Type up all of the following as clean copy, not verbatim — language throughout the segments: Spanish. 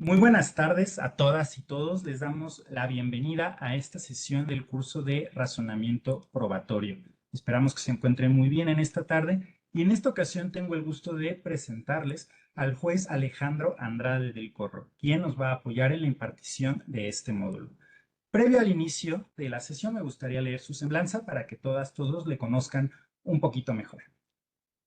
Muy buenas tardes a todas y todos. Les damos la bienvenida a esta sesión del curso de razonamiento probatorio. Esperamos que se encuentren muy bien en esta tarde y en esta ocasión tengo el gusto de presentarles al juez Alejandro Andrade del Corro, quien nos va a apoyar en la impartición de este módulo. Previo al inicio de la sesión me gustaría leer su semblanza para que todos le conozcan un poquito mejor.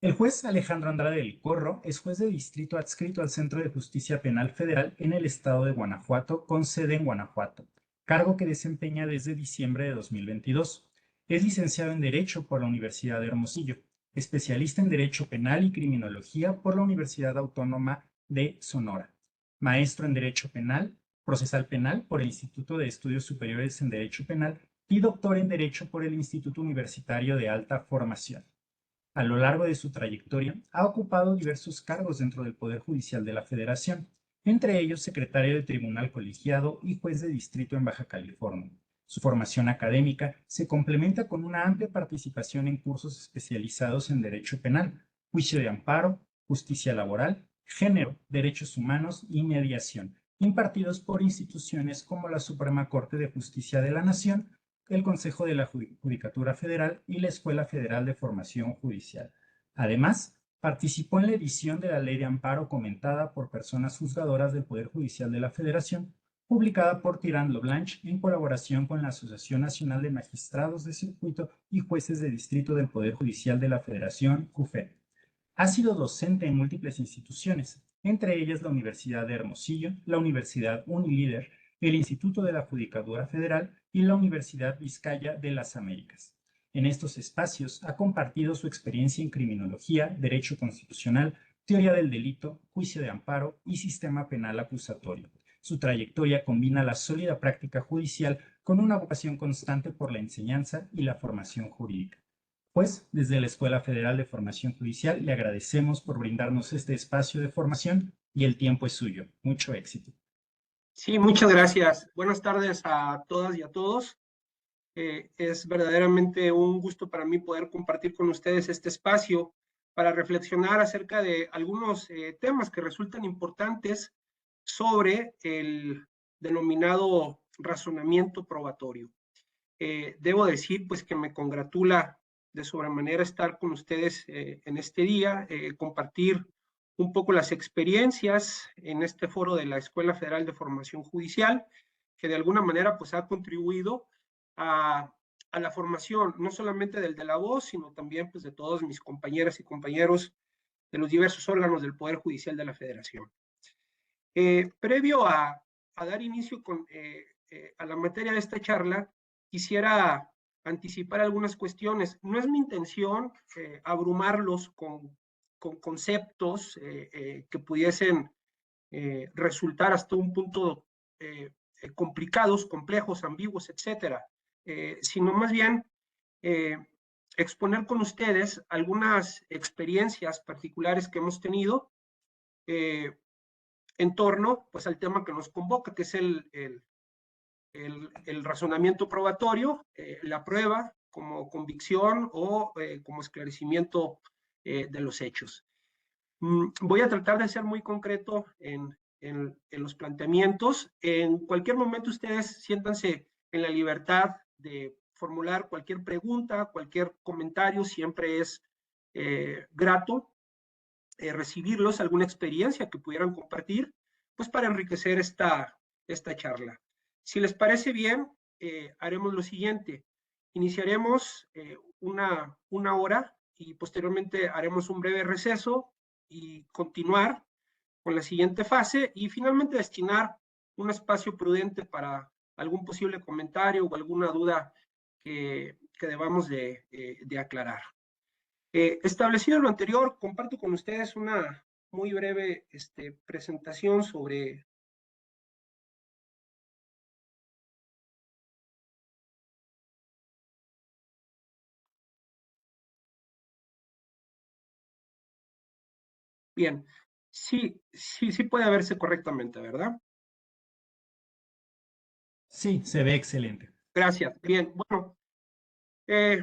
El juez Alejandro Andrade del Corro es juez de distrito adscrito al Centro de Justicia Penal Federal en el estado de Guanajuato, con sede en Guanajuato, cargo que desempeña desde diciembre de 2022. Es licenciado en Derecho por la Universidad de Hermosillo, especialista en Derecho Penal y Criminología por la Universidad Autónoma de Sonora, maestro en Derecho Penal, Procesal Penal por el Instituto de Estudios Superiores en Derecho Penal y doctor en Derecho por el Instituto Universitario de Alta Formación. A lo largo de su trayectoria, ha ocupado diversos cargos dentro del Poder Judicial de la Federación, entre ellos secretario de Tribunal Colegiado y juez de distrito en Baja California. Su formación académica se complementa con una amplia participación en cursos especializados en Derecho Penal, Juicio de Amparo, Justicia Laboral, Género, Derechos Humanos y Mediación, impartidos por instituciones como la Suprema Corte de Justicia de la Nación, el Consejo de la Judicatura Federal y la Escuela Federal de Formación Judicial. Además, participó en la edición de la Ley de Amparo comentada por personas juzgadoras del Poder Judicial de la Federación, publicada por Tirán Loblanche en colaboración con la Asociación Nacional de Magistrados de Circuito y Jueces de Distrito del Poder Judicial de la Federación, JUFED. Ha sido docente en múltiples instituciones, entre ellas la Universidad de Hermosillo, la Universidad Unilíder, el Instituto de la Judicatura Federal y la Universidad Vizcaya de las Américas. En estos espacios ha compartido su experiencia en criminología, derecho constitucional, teoría del delito, juicio de amparo y sistema penal acusatorio. Su trayectoria combina la sólida práctica judicial con una vocación constante por la enseñanza y la formación jurídica. Pues, desde la Escuela Federal de Formación Judicial le agradecemos por brindarnos este espacio de formación y el tiempo es suyo. Mucho éxito. Sí, muchas gracias. Buenas tardes a todas y a todos. Es verdaderamente un gusto para mí poder compartir con ustedes este espacio para reflexionar acerca de algunos temas que resultan importantes sobre el denominado razonamiento probatorio. Debo decir pues que me congratula de sobremanera estar con ustedes en este día, compartir un poco las experiencias en este foro de la Escuela Federal de Formación Judicial, que de alguna manera pues ha contribuido a la formación no solamente del de la voz, sino también pues de todos mis compañeras y compañeros de los diversos órganos del Poder Judicial de la Federación. Previo a dar inicio a la materia de esta charla, quisiera anticipar algunas cuestiones. No es mi intención abrumarlos con conceptos que pudiesen resultar hasta un punto complicados, complejos, ambiguos, etcétera, sino más bien eh, exponer con ustedes algunas experiencias particulares que hemos tenido en torno pues, al tema que nos convoca, que es el razonamiento probatorio, la prueba como convicción o como esclarecimiento de los hechos. Voy a tratar de ser muy concreto en los planteamientos. En cualquier momento ustedes siéntanse en la libertad de formular cualquier pregunta, cualquier comentario, siempre es grato recibirlos, alguna experiencia que pudieran compartir, pues para enriquecer esta charla. Si les parece bien, haremos lo siguiente. Iniciaremos una hora y posteriormente haremos un breve receso y continuar con la siguiente fase y finalmente destinar un espacio prudente para algún posible comentario o alguna duda que debamos de aclarar. Establecido lo anterior, comparto con ustedes una muy breve presentación sobre... Bien, sí puede verse correctamente, ¿verdad? Sí, se ve excelente. Gracias. Bien, bueno, eh,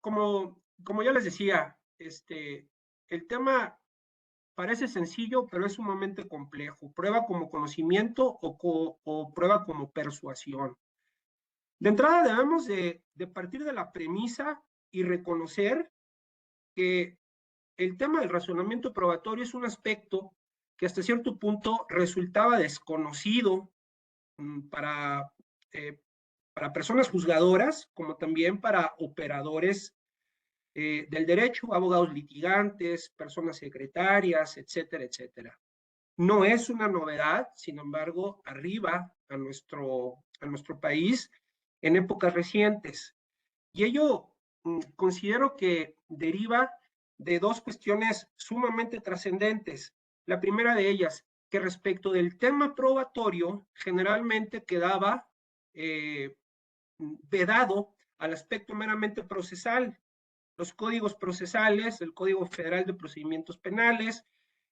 como ya les decía, el tema parece sencillo, pero es sumamente complejo. Prueba como conocimiento o prueba como persuasión. De entrada debemos de partir de la premisa y reconocer que el tema del razonamiento probatorio es un aspecto que hasta cierto punto resultaba desconocido para personas juzgadoras, como también para operadores del derecho, abogados litigantes, personas secretarias, etcétera, etcétera. No es una novedad, sin embargo, arriba a nuestro país en épocas recientes. Y ello considero que deriva de dos cuestiones sumamente trascendentes. La primera de ellas, que respecto del tema probatorio, generalmente quedaba vedado al aspecto meramente procesal. Los códigos procesales, el Código Federal de Procedimientos Penales,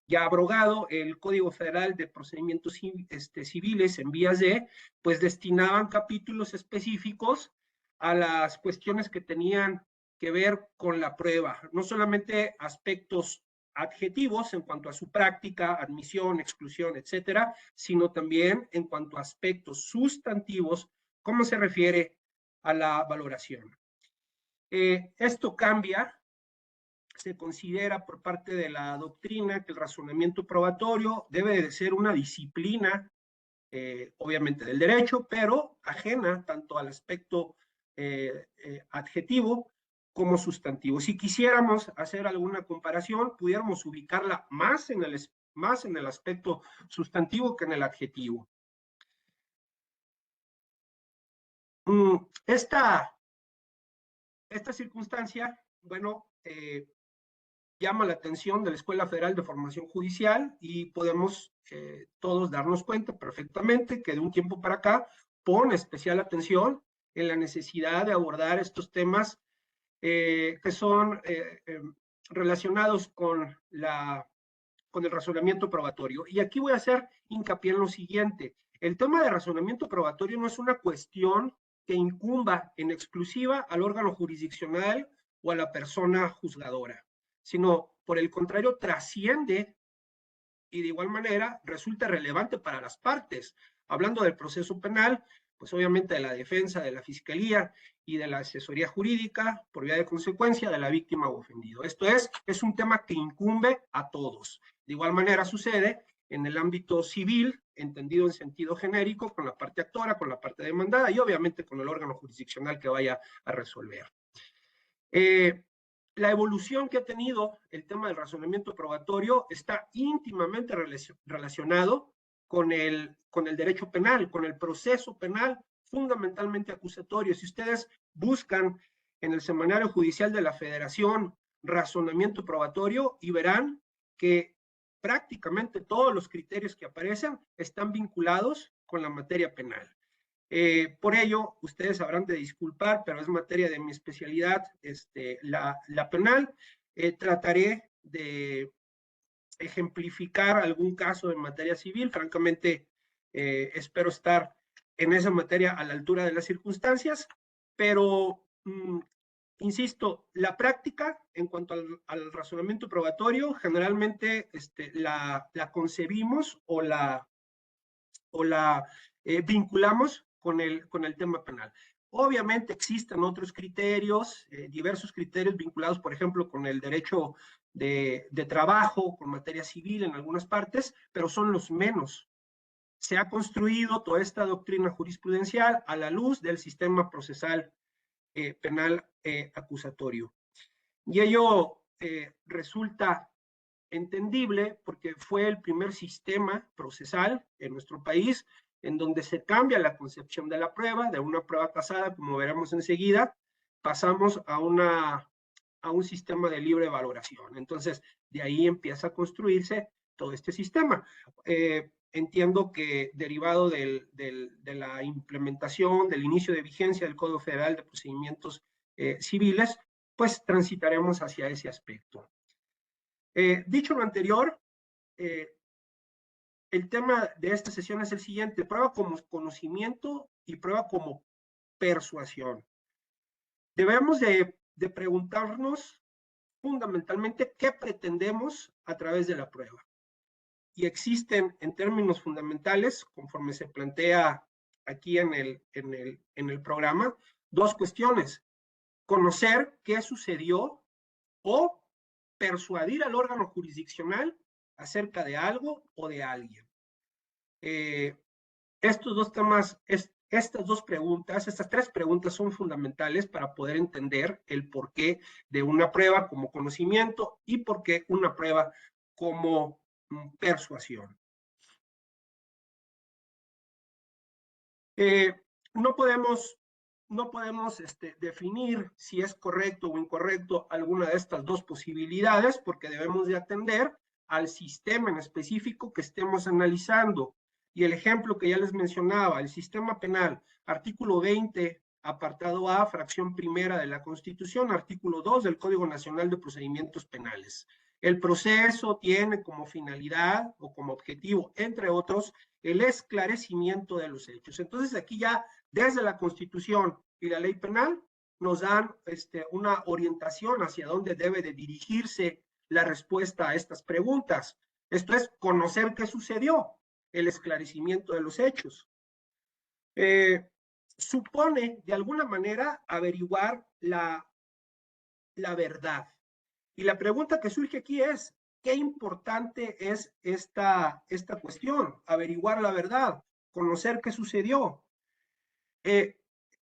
ya abrogado el Código Federal de Procedimientos Civiles en vías de, pues destinaban capítulos específicos a las cuestiones que tenían que ver con la prueba, no solamente aspectos adjetivos en cuanto a su práctica, admisión, exclusión, etcétera, sino también en cuanto a aspectos sustantivos, cómo se refiere a la valoración. Esto cambia, se considera por parte de la doctrina que el razonamiento probatorio debe de ser una disciplina, obviamente del derecho, pero ajena tanto al aspecto adjetivo como sustantivo. Si quisiéramos hacer alguna comparación, pudiéramos ubicarla más en el aspecto sustantivo que en el adjetivo. Esta circunstancia, bueno, llama la atención de la Escuela Federal de Formación Judicial y podemos todos darnos cuenta perfectamente que de un tiempo para acá pone especial atención en la necesidad de abordar estos temas que son relacionados con el razonamiento probatorio. Y aquí voy a hacer hincapié en lo siguiente. El tema de razonamiento probatorio no es una cuestión que incumba en exclusiva al órgano jurisdiccional o a la persona juzgadora, sino por el contrario trasciende y de igual manera resulta relevante para las partes. Hablando del proceso penal, pues obviamente de la defensa, de la fiscalía y de la asesoría jurídica, por vía de consecuencia, de la víctima o ofendido. Esto es un tema que incumbe a todos. De igual manera sucede en el ámbito civil, entendido en sentido genérico, con la parte actora, con la parte demandada y obviamente con el órgano jurisdiccional que vaya a resolver. La evolución que ha tenido el tema del razonamiento probatorio está íntimamente relacionado con el derecho penal, con el proceso penal, fundamentalmente acusatorio. Si ustedes buscan en el Semanario Judicial de la Federación razonamiento probatorio y verán que prácticamente todos los criterios que aparecen están vinculados con la materia penal. Por ello, ustedes habrán de disculpar, pero es materia de mi especialidad, la penal. Trataré de ejemplificar algún caso en materia civil. Francamente, espero estar en esa materia a la altura de las circunstancias, pero insisto, la práctica en cuanto al razonamiento probatorio, generalmente la concebimos o la vinculamos con el tema penal. Obviamente existen otros criterios, diversos criterios vinculados, por ejemplo, con el derecho de trabajo, con materia civil en algunas partes, pero son los menos. Se ha construido toda esta doctrina jurisprudencial a la luz del sistema procesal penal acusatorio. Y ello resulta entendible porque fue el primer sistema procesal en nuestro país en donde se cambia la concepción de la prueba, de una prueba tasada, como veremos enseguida, pasamos a un sistema de libre valoración. Entonces, de ahí empieza a construirse todo este sistema. Entiendo que derivado de la implementación, del inicio de vigencia del Código Federal de Procedimientos Civiles, pues transitaremos hacia ese aspecto. Dicho lo anterior, el tema de esta sesión es el siguiente: prueba como conocimiento y prueba como persuasión. Debemos de preguntarnos fundamentalmente qué pretendemos a través de la prueba. Y existen en términos fundamentales, conforme se plantea aquí en el programa, dos cuestiones. Conocer qué sucedió o persuadir al órgano jurisdiccional acerca de algo o de alguien. Estos dos temas, estas dos preguntas, estas tres preguntas son fundamentales para poder entender el porqué de una prueba como conocimiento y por qué una prueba como persuasión. No podemos definir si es correcto o incorrecto alguna de estas dos posibilidades, porque debemos de atender al sistema en específico que estemos analizando. Y el ejemplo que ya les mencionaba, el sistema penal, artículo 20, apartado A, fracción primera de la Constitución, artículo 2 del Código Nacional de Procedimientos Penales. El proceso tiene como finalidad o como objetivo, entre otros, el esclarecimiento de los hechos. Entonces, aquí ya desde la Constitución y la ley penal nos dan una orientación hacia dónde debe de dirigirse la respuesta a estas preguntas. Esto es conocer qué sucedió, el esclarecimiento de los hechos. Supone, de alguna manera, averiguar la verdad. Y la pregunta que surge aquí es, ¿qué importante es esta cuestión? Averiguar la verdad, conocer qué sucedió.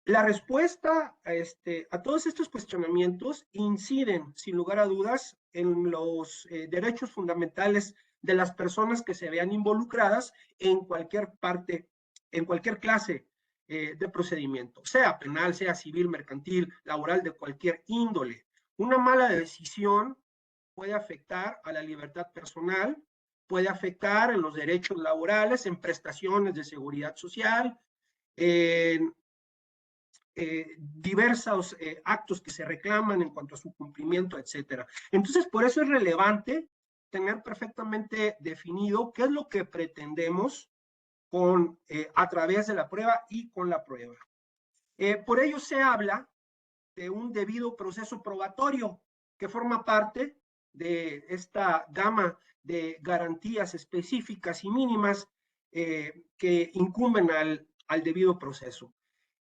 La respuesta a todos estos cuestionamientos inciden, sin lugar a dudas, en los derechos fundamentales de las personas que se vean involucradas en cualquier parte, en cualquier clase de procedimiento, sea penal, sea civil, mercantil, laboral, de cualquier índole. Una mala decisión puede afectar a la libertad personal, puede afectar en los derechos laborales, en prestaciones de seguridad social, en diversos actos que se reclaman en cuanto a su cumplimiento, etcétera. Entonces, por eso es relevante tener perfectamente definido qué es lo que pretendemos a través de la prueba y con la prueba. Por ello se habla de un debido proceso probatorio que forma parte de esta gama de garantías específicas y mínimas que incumben al debido proceso.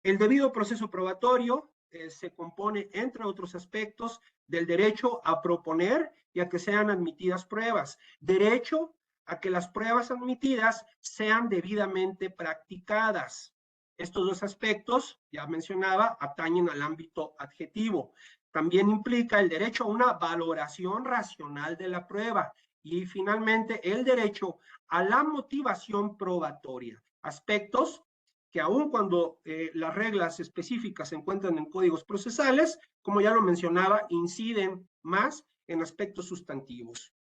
El debido proceso probatorio se compone, entre otros aspectos, del derecho a proponer y a que sean admitidas pruebas, derecho a que las pruebas admitidas sean debidamente practicadas. Estos dos aspectos, ya mencionaba, atañen al ámbito adjetivo. También implica el derecho a una valoración racional de la prueba y finalmente el derecho a la motivación probatoria, aspectos que aun cuando las reglas específicas se encuentran en códigos procesales, como ya lo mencionaba, inciden más en aspectos sustantivos.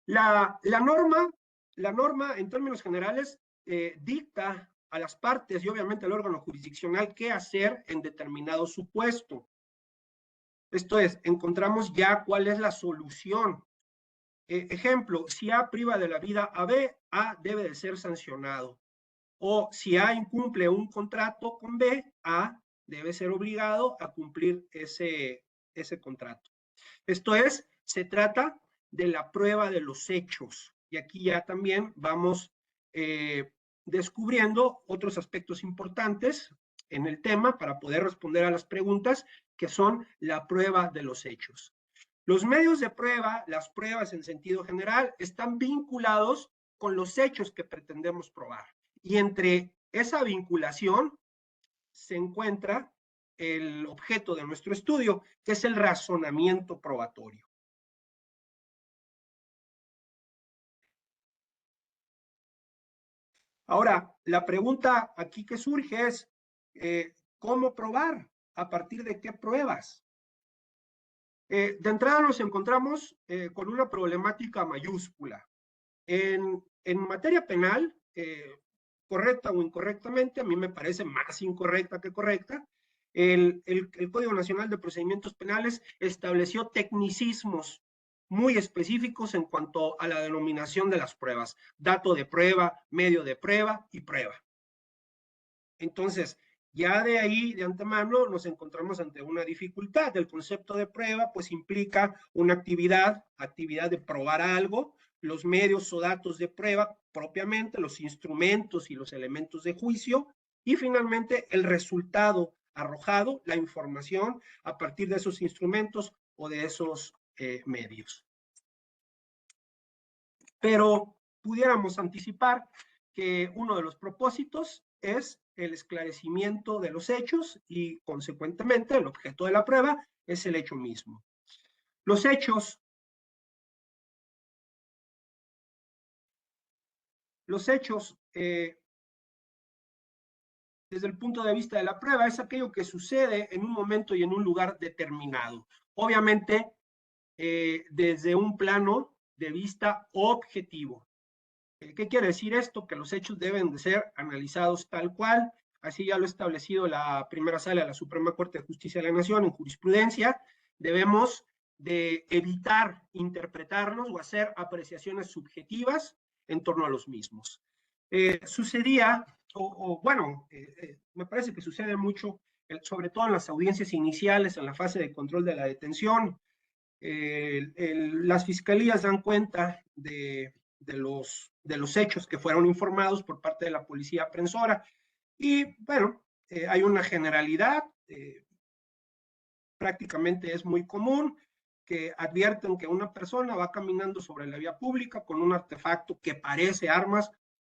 La norma, en términos generales, dicta a las partes y obviamente al órgano jurisdiccional qué hacer en determinado supuesto. Esto es, encontramos ya cuál es la solución. Ejemplo, si A priva de la vida a B, A debe de ser sancionado. O si A incumple un contrato con B, A debe ser obligado a cumplir ese contrato. Esto es, se trata de la prueba de los hechos. Y aquí ya también vamos descubriendo otros aspectos importantes en el tema para poder responder a las preguntas que son la prueba de los hechos. Los medios de prueba, las pruebas en sentido general, están vinculados con los hechos que pretendemos probar. Y entre esa vinculación se encuentra el objeto de nuestro estudio, que es el razonamiento probatorio. Ahora, la pregunta aquí que surge es, ¿cómo probar? ¿A partir de qué pruebas? De entrada nos encontramos con una problemática mayúscula. En materia penal, correcta o incorrectamente, a mí me parece más incorrecta que correcta, el Código Nacional de Procedimientos Penales estableció tecnicismos muy específicos en cuanto a la denominación de las pruebas, dato de prueba, medio de prueba y prueba. Entonces, Ya de ahí, de antemano, nos encontramos ante una dificultad. El concepto de prueba, pues, implica una actividad de probar algo, los medios o datos de prueba propiamente, los instrumentos y los elementos de juicio, y finalmente el resultado arrojado, la información a partir de esos instrumentos o de esos medios. Pero pudiéramos anticipar que uno de los propósitos es el esclarecimiento de los hechos y, consecuentemente, el objeto de la prueba es el hecho mismo. Los hechos desde el punto de vista de la prueba, es aquello que sucede en un momento y en un lugar determinado. Obviamente, desde un plano de vista objetivo. ¿Qué quiere decir esto? Que los hechos deben de ser analizados tal cual, así ya lo ha establecido la primera sala de la Suprema Corte de Justicia de la Nación en jurisprudencia. Debemos de evitar interpretarnos o hacer apreciaciones subjetivas en torno a los mismos. Sucedía, me parece que sucede mucho, sobre todo en las audiencias iniciales, en la fase de control de la detención. Las fiscalías dan cuenta de los hechos que fueron informados por parte de la policía aprensora. Y bueno, hay una generalidad, prácticamente es muy común que advierten que una persona va caminando sobre la vía pública con un artefacto que parece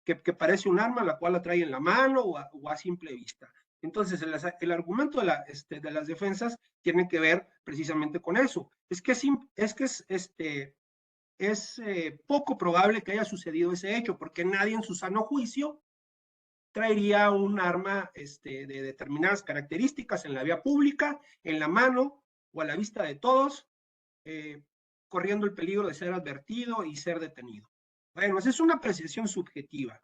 que parece un arma, la cual la trae en la mano o a simple vista. Entonces, el argumento de las defensas tiene que ver precisamente con eso. Es poco probable que haya sucedido ese hecho, porque nadie en su sano juicio traería un arma de determinadas características en la vía pública, en la mano o a la vista de todos, corriendo el peligro de ser advertido y ser detenido. Bueno, esa es una apreciación subjetiva.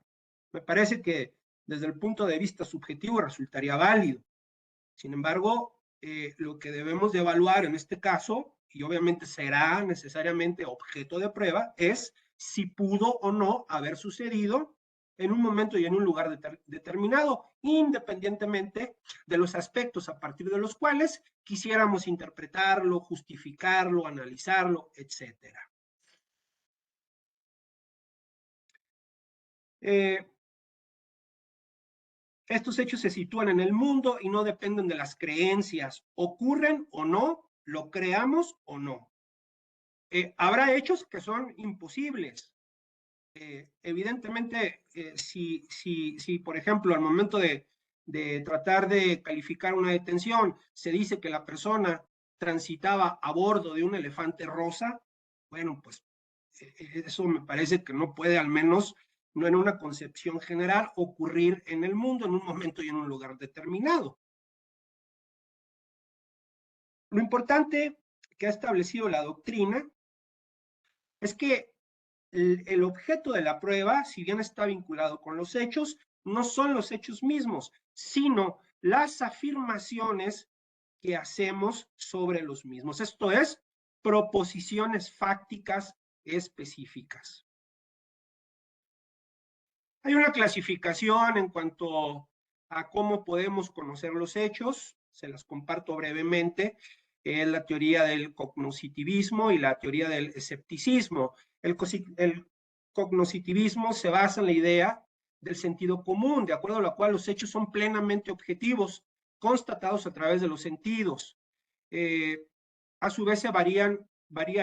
Me parece que desde el punto de vista subjetivo resultaría válido. Sin embargo, lo que debemos de evaluar en este caso, y obviamente será necesariamente objeto de prueba, es si pudo o no haber sucedido en un momento y en un lugar determinado, independientemente de los aspectos a partir de los cuales quisiéramos interpretarlo, justificarlo, analizarlo, etc. Estos hechos se sitúan en el mundo y no dependen de las creencias. Ocurren o no, lo creamos o no. Habrá hechos que son imposibles. Evidentemente, si, por ejemplo, al momento de tratar de calificar una detención, se dice que la persona transitaba a bordo de un elefante rosa, bueno, pues eso me parece que no puede, al menos no en una concepción general, ocurrir en el mundo en un momento y en un lugar determinado. Lo importante que ha establecido la doctrina es que el objeto de la prueba, si bien está vinculado con los hechos, no son los hechos mismos, sino las afirmaciones que hacemos sobre los mismos. Esto es, proposiciones fácticas específicas. Hay una clasificación en cuanto a cómo podemos conocer los hechos, se las comparto brevemente. Es la teoría del cognoscitivismo y la teoría del escepticismo. El cognoscitivismo se basa en la idea del sentido común, de acuerdo a la cual los hechos son plenamente objetivos, constatados a través de los sentidos. A su vez se varía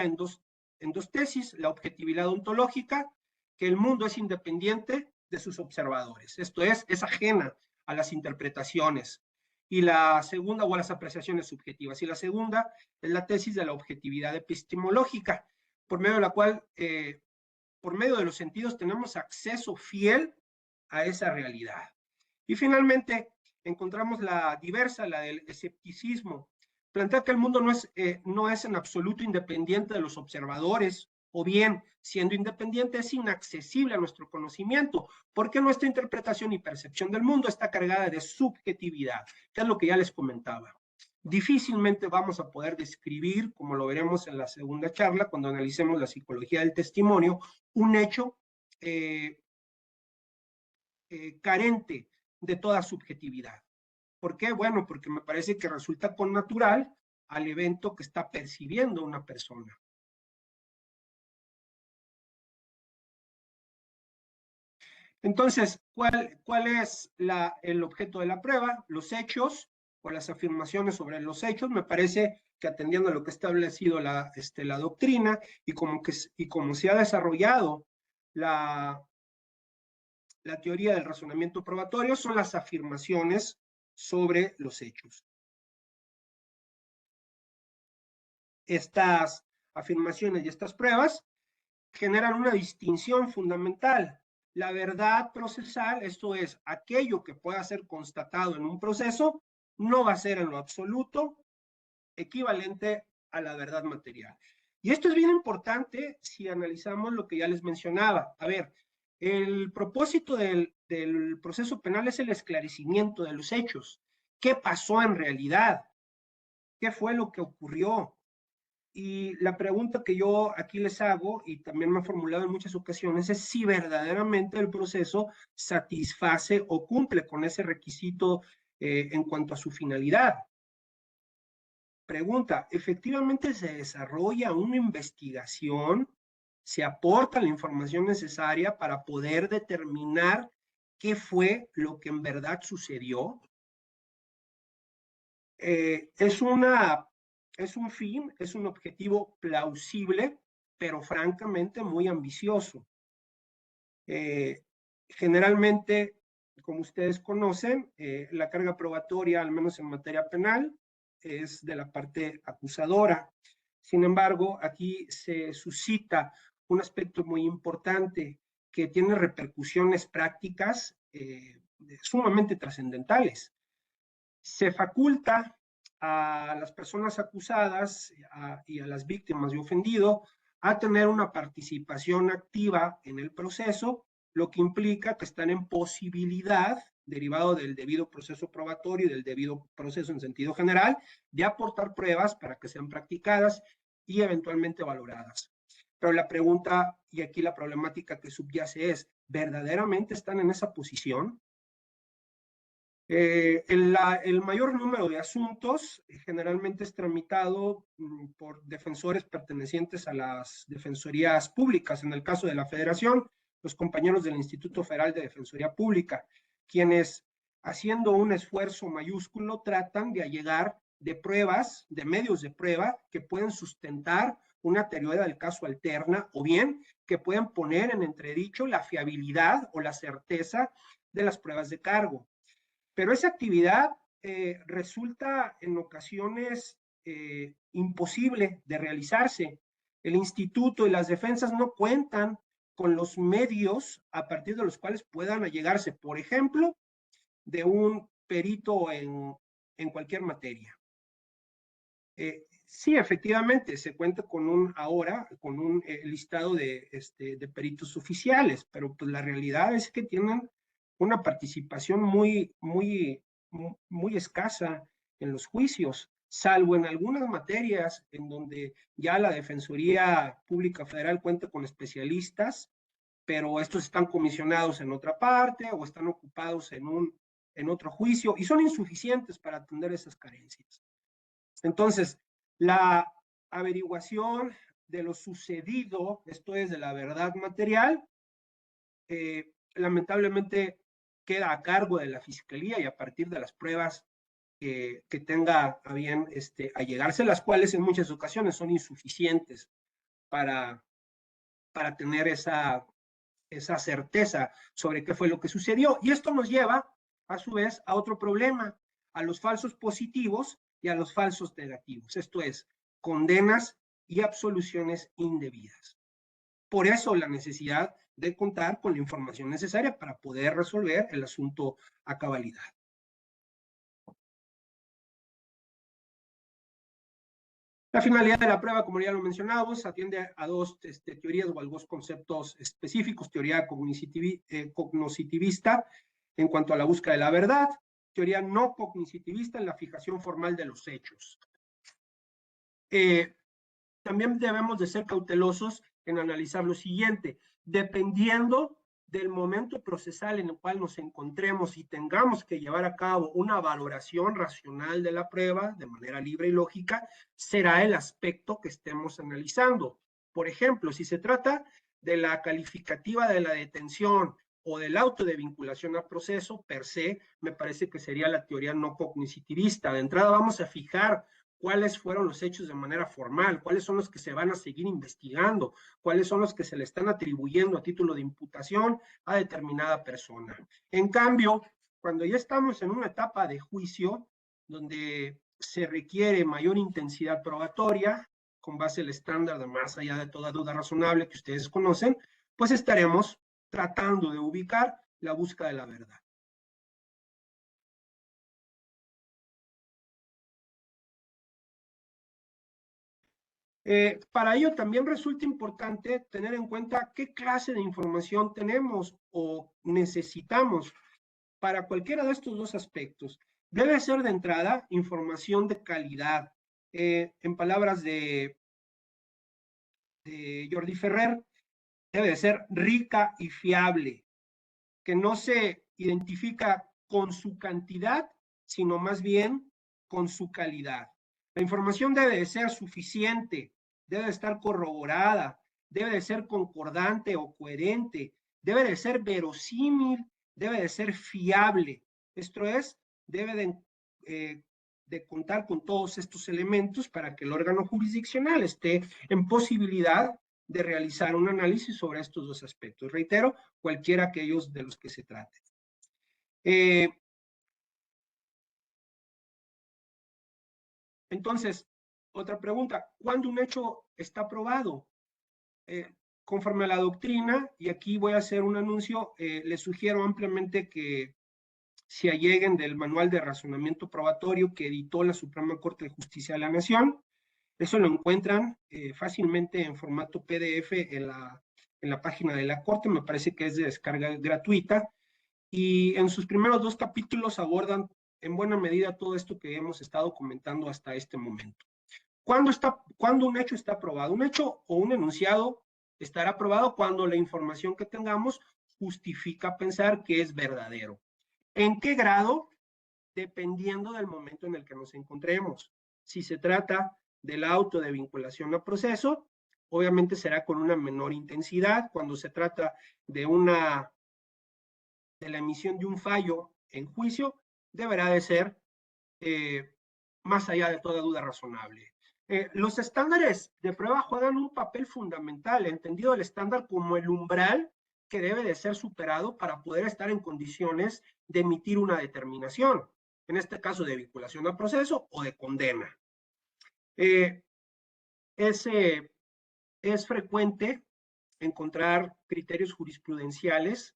en dos tesis: la objetividad ontológica, que el mundo es independiente de sus observadores, esto es ajena a las interpretaciones, y la segunda, o a las apreciaciones subjetivas, y la segunda es la tesis de la objetividad epistemológica, por medio de la cual, por medio de los sentidos, tenemos acceso fiel a esa realidad. Y finalmente, encontramos la diversa, la del escepticismo. Plantea que el mundo no es en absoluto independiente de los observadores, o bien, siendo independiente, es inaccesible a nuestro conocimiento, porque nuestra interpretación y percepción del mundo está cargada de subjetividad, que es lo que ya les comentaba. Difícilmente vamos a poder describir, como lo veremos en la segunda charla, cuando analicemos la psicología del testimonio, un hecho carente de toda subjetividad. ¿Por qué? Bueno, porque me parece que resulta connatural al evento que está percibiendo una persona. Entonces, ¿cuál es el objeto de la prueba? Los hechos o las afirmaciones sobre los hechos. Me parece que atendiendo a lo que ha establecido la doctrina y como se ha desarrollado la teoría del razonamiento probatorio, son las afirmaciones sobre los hechos. Estas afirmaciones y estas pruebas generan una distinción fundamental. La verdad procesal, esto es, aquello que pueda ser constatado en un proceso, no va a ser en lo absoluto equivalente a la verdad material. Y esto es bien importante si analizamos lo que ya les mencionaba. A ver, el propósito del proceso penal es el esclarecimiento de los hechos. ¿Qué pasó en realidad? ¿Qué fue lo que ocurrió? Y la pregunta que yo aquí les hago, y también me he formulado en muchas ocasiones, es si verdaderamente el proceso satisface o cumple con ese requisito en cuanto a su finalidad. Pregunta, ¿efectivamente se desarrolla una investigación? ¿Se aporta la información necesaria para poder determinar qué fue lo que en verdad sucedió? Es un fin, es un objetivo plausible, pero francamente muy ambicioso. Generalmente, como ustedes conocen, la carga probatoria, al menos en materia penal, es de la parte acusadora. Sin embargo, aquí se suscita un aspecto muy importante que tiene repercusiones prácticas sumamente trascendentales. Se faculta a las personas acusadas y a las víctimas de ofendido a tener una participación activa en el proceso, lo que implica que están en posibilidad, derivado del debido proceso probatorio y del debido proceso en sentido general, de aportar pruebas para que sean practicadas y eventualmente valoradas. Pero la pregunta, y aquí la problemática que subyace es, ¿verdaderamente están en esa posición? El mayor número de asuntos generalmente es tramitado por defensores pertenecientes a las defensorías públicas. En el caso de la Federación, los compañeros del Instituto Federal de Defensoría Pública, quienes, haciendo un esfuerzo mayúsculo, tratan de allegar de pruebas, de medios de prueba que pueden sustentar una teoría del caso alterna o bien que puedan poner en entredicho la fiabilidad o la certeza de las pruebas de cargo. Pero esa actividad resulta en ocasiones imposible de realizarse. El instituto y las defensas no cuentan con los medios a partir de los cuales puedan allegarse, por ejemplo, de un perito en cualquier materia. Sí, efectivamente, se cuenta con un listado de peritos oficiales, pero pues la realidad es que tienen una participación muy escasa en los juicios, salvo en algunas materias en donde ya la Defensoría Pública Federal cuenta con especialistas, pero estos están comisionados en otra parte o están ocupados en otro juicio y son insuficientes para atender esas carencias. Entonces, la averiguación de lo sucedido, esto es de la verdad material, lamentablemente queda a cargo de la Fiscalía y a partir de las pruebas que tenga a bien allegarse, las cuales en muchas ocasiones son insuficientes para tener esa certeza sobre qué fue lo que sucedió. Y esto nos lleva, a su vez, a otro problema, a los falsos positivos y a los falsos negativos. Esto es, condenas y absoluciones indebidas. Por eso la necesidad de contar con la información necesaria para poder resolver el asunto a cabalidad. La finalidad de la prueba, como ya lo mencionábamos, atiende a dos teorías o a dos conceptos específicos: teoría cognitivista en cuanto a la búsqueda de la verdad, teoría no cognitivista en la fijación formal de los hechos. También debemos de ser cautelosos en analizar lo siguiente: dependiendo del momento procesal en el cual nos encontremos y tengamos que llevar a cabo una valoración racional de la prueba de manera libre y lógica, será el aspecto que estemos analizando. Por ejemplo, si se trata de la calificativa de la detención o del auto de vinculación a proceso, per se, me parece que sería la teoría no cognitivista. De entrada vamos a fijar cuáles fueron los hechos de manera formal, cuáles son los que se van a seguir investigando, cuáles son los que se le están atribuyendo a título de imputación a determinada persona. En cambio, cuando ya estamos en una etapa de juicio, donde se requiere mayor intensidad probatoria, con base al estándar de más allá de toda duda razonable que ustedes conocen, pues estaremos tratando de ubicar la búsqueda de la verdad. Para ello también resulta importante tener en cuenta qué clase de información tenemos o necesitamos para cualquiera de estos dos aspectos. Debe ser de entrada información de calidad. En palabras de Jordi Ferrer, debe de ser rica y fiable, que no se identifica con su cantidad, sino más bien con su calidad. La información debe de ser suficiente, debe de estar corroborada, debe de ser concordante o coherente, debe de ser verosímil, debe de ser fiable. Esto es, debe de contar con todos estos elementos para que el órgano jurisdiccional esté en posibilidad de realizar un análisis sobre estos dos aspectos. Reitero, cualquiera aquellos de los que se trate. Entonces, otra pregunta, ¿cuándo un hecho está probado? Conforme a la doctrina, y aquí voy a hacer un anuncio, les sugiero ampliamente que se alleguen del Manual de Razonamiento Probatorio que editó la Suprema Corte de Justicia de la Nación. Eso lo encuentran fácilmente en formato PDF en la página de la Corte, me parece que es de descarga gratuita, y en sus primeros 2 capítulos abordan en buena medida todo esto que hemos estado comentando hasta este momento. ¿Cuándo un hecho está probado? Un hecho o un enunciado estará probado cuando la información que tengamos justifica pensar que es verdadero. ¿En qué grado? Dependiendo del momento en el que nos encontremos. Si se trata del auto de vinculación a proceso, obviamente será con una menor intensidad. Cuando se trata de la emisión de un fallo en juicio, deberá de ser más allá de toda duda razonable. Los estándares de prueba juegan un papel fundamental, entendido el estándar como el umbral que debe de ser superado para poder estar en condiciones de emitir una determinación, en este caso de vinculación a proceso o de condena. Es frecuente encontrar criterios jurisprudenciales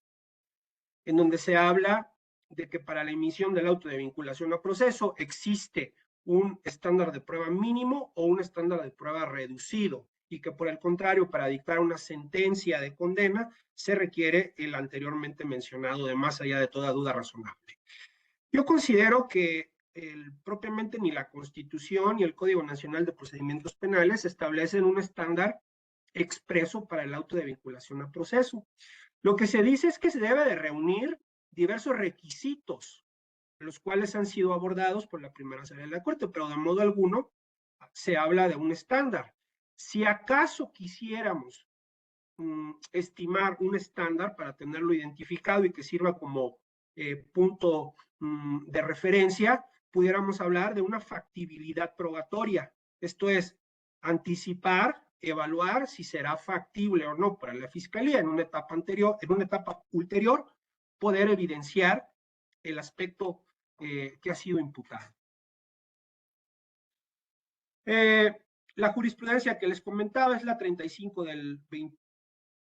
en donde se habla de que para la emisión del auto de vinculación a proceso existe un estándar de prueba mínimo o un estándar de prueba reducido, y que por el contrario, para dictar una sentencia de condena, se requiere el anteriormente mencionado de más allá de toda duda razonable. Yo considero que propiamente ni la Constitución ni el Código Nacional de Procedimientos Penales establecen un estándar expreso para el auto de vinculación a proceso. Lo que se dice es que se debe de reunir diversos requisitos, los cuales han sido abordados por la primera sala de la Corte, pero de modo alguno se habla de un estándar. Si acaso quisiéramos estimar un estándar para tenerlo identificado y que sirva como punto de referencia, pudiéramos hablar de una factibilidad probatoria. Esto es, anticipar, evaluar si será factible o no para la Fiscalía en una etapa ulterior, poder evidenciar el aspecto que ha sido imputado. La jurisprudencia que les comentaba es la 35 del 20,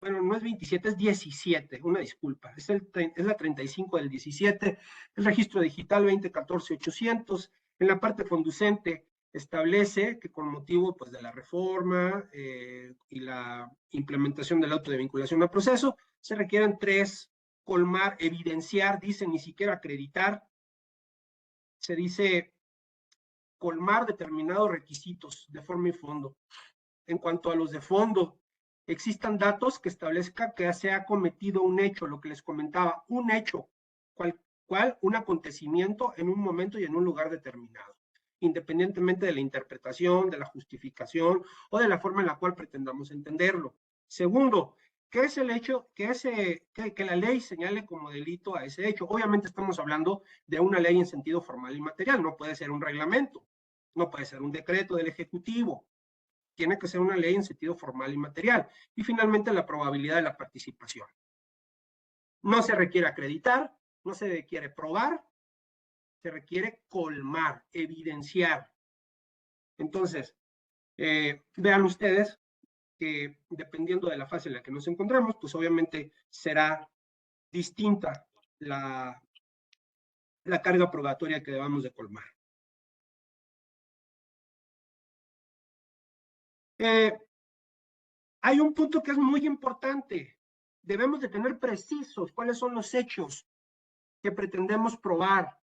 bueno, no es 27, es 17, una disculpa, es la 35 del 17, el registro digital 2014-800, en la parte conducente establece que con motivo pues, de la reforma y la implementación del auto de vinculación a proceso, se requieren 3, colmar, evidenciar, dice ni siquiera acreditar, se dice colmar determinados requisitos de forma y fondo. En cuanto a los de fondo, existan datos que establezca que se ha cometido un hecho, lo que les comentaba, un hecho, un acontecimiento en un momento y en un lugar determinado, independientemente de la interpretación, de la justificación o de la forma en la cual pretendamos entenderlo. Segundo, ¿qué es el hecho que la ley señale como delito a ese hecho? Obviamente estamos hablando de una ley en sentido formal y material, no puede ser un reglamento, no puede ser un decreto del Ejecutivo, tiene que ser una ley en sentido formal y material. Y finalmente la probabilidad de la participación. No se requiere acreditar, no se requiere probar, se requiere colmar, evidenciar. Entonces, vean ustedes que dependiendo de la fase en la que nos encontramos, pues obviamente será distinta la carga probatoria que debamos de colmar. Hay un punto que es muy importante. Debemos de tener precisos cuáles son los hechos que pretendemos probar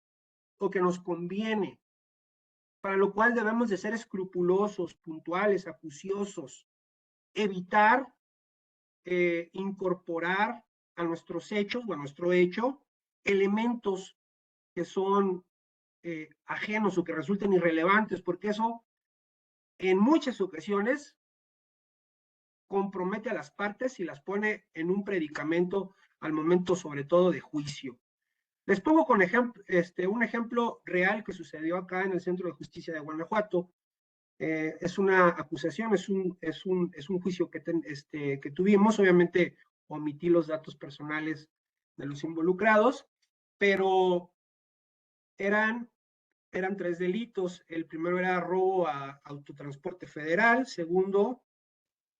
o que nos conviene, para lo cual debemos de ser escrupulosos, puntuales, acuciosos, evitar incorporar a nuestros hechos o a nuestro hecho elementos que son ajenos o que resulten irrelevantes, porque eso en muchas ocasiones compromete a las partes y las pone en un predicamento al momento sobre todo de juicio. Les pongo con un ejemplo real que sucedió acá en el Centro de Justicia de Guanajuato. Es una acusación, es un juicio que tuvimos. Obviamente omití los datos personales de los involucrados, pero eran 3 delitos. El primero era robo a autotransporte federal, segundo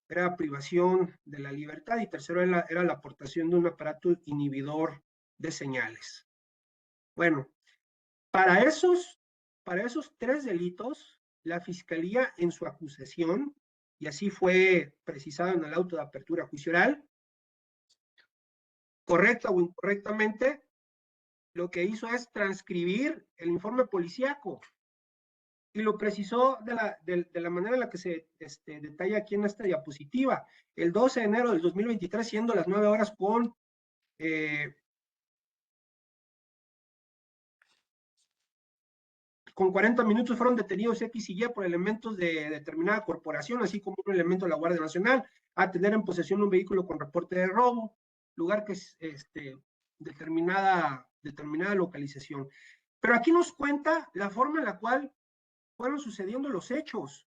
era privación de la libertad y tercero era la aportación de un aparato inhibidor de señales. Bueno, para esos 3 delitos, la Fiscalía en su acusación, y así fue precisado en el auto de apertura juicio oral, correcta o incorrectamente, lo que hizo es transcribir el informe policíaco y lo precisó de la manera en la que se detalla aquí en esta diapositiva. El 12 de enero del 2023, siendo las 9 horas con 40 minutos, fueron detenidos X y Y por elementos de determinada corporación, así como un elemento de la Guardia Nacional, a tener en posesión un vehículo con reporte de robo, lugar que es determinada localización. Pero aquí nos cuenta la forma en la cual fueron sucediendo los hechos.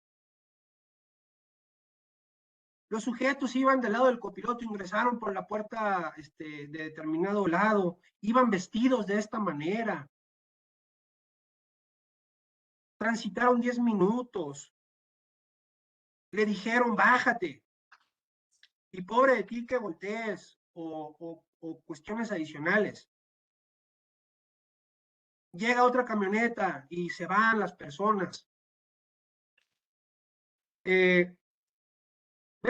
Los sujetos iban del lado del copiloto, ingresaron por la puerta de determinado lado, iban vestidos de esta manera, transitaron 10 minutos, le dijeron bájate, y pobre de ti que voltees, o cuestiones adicionales. Llega otra camioneta y se van las personas. Vean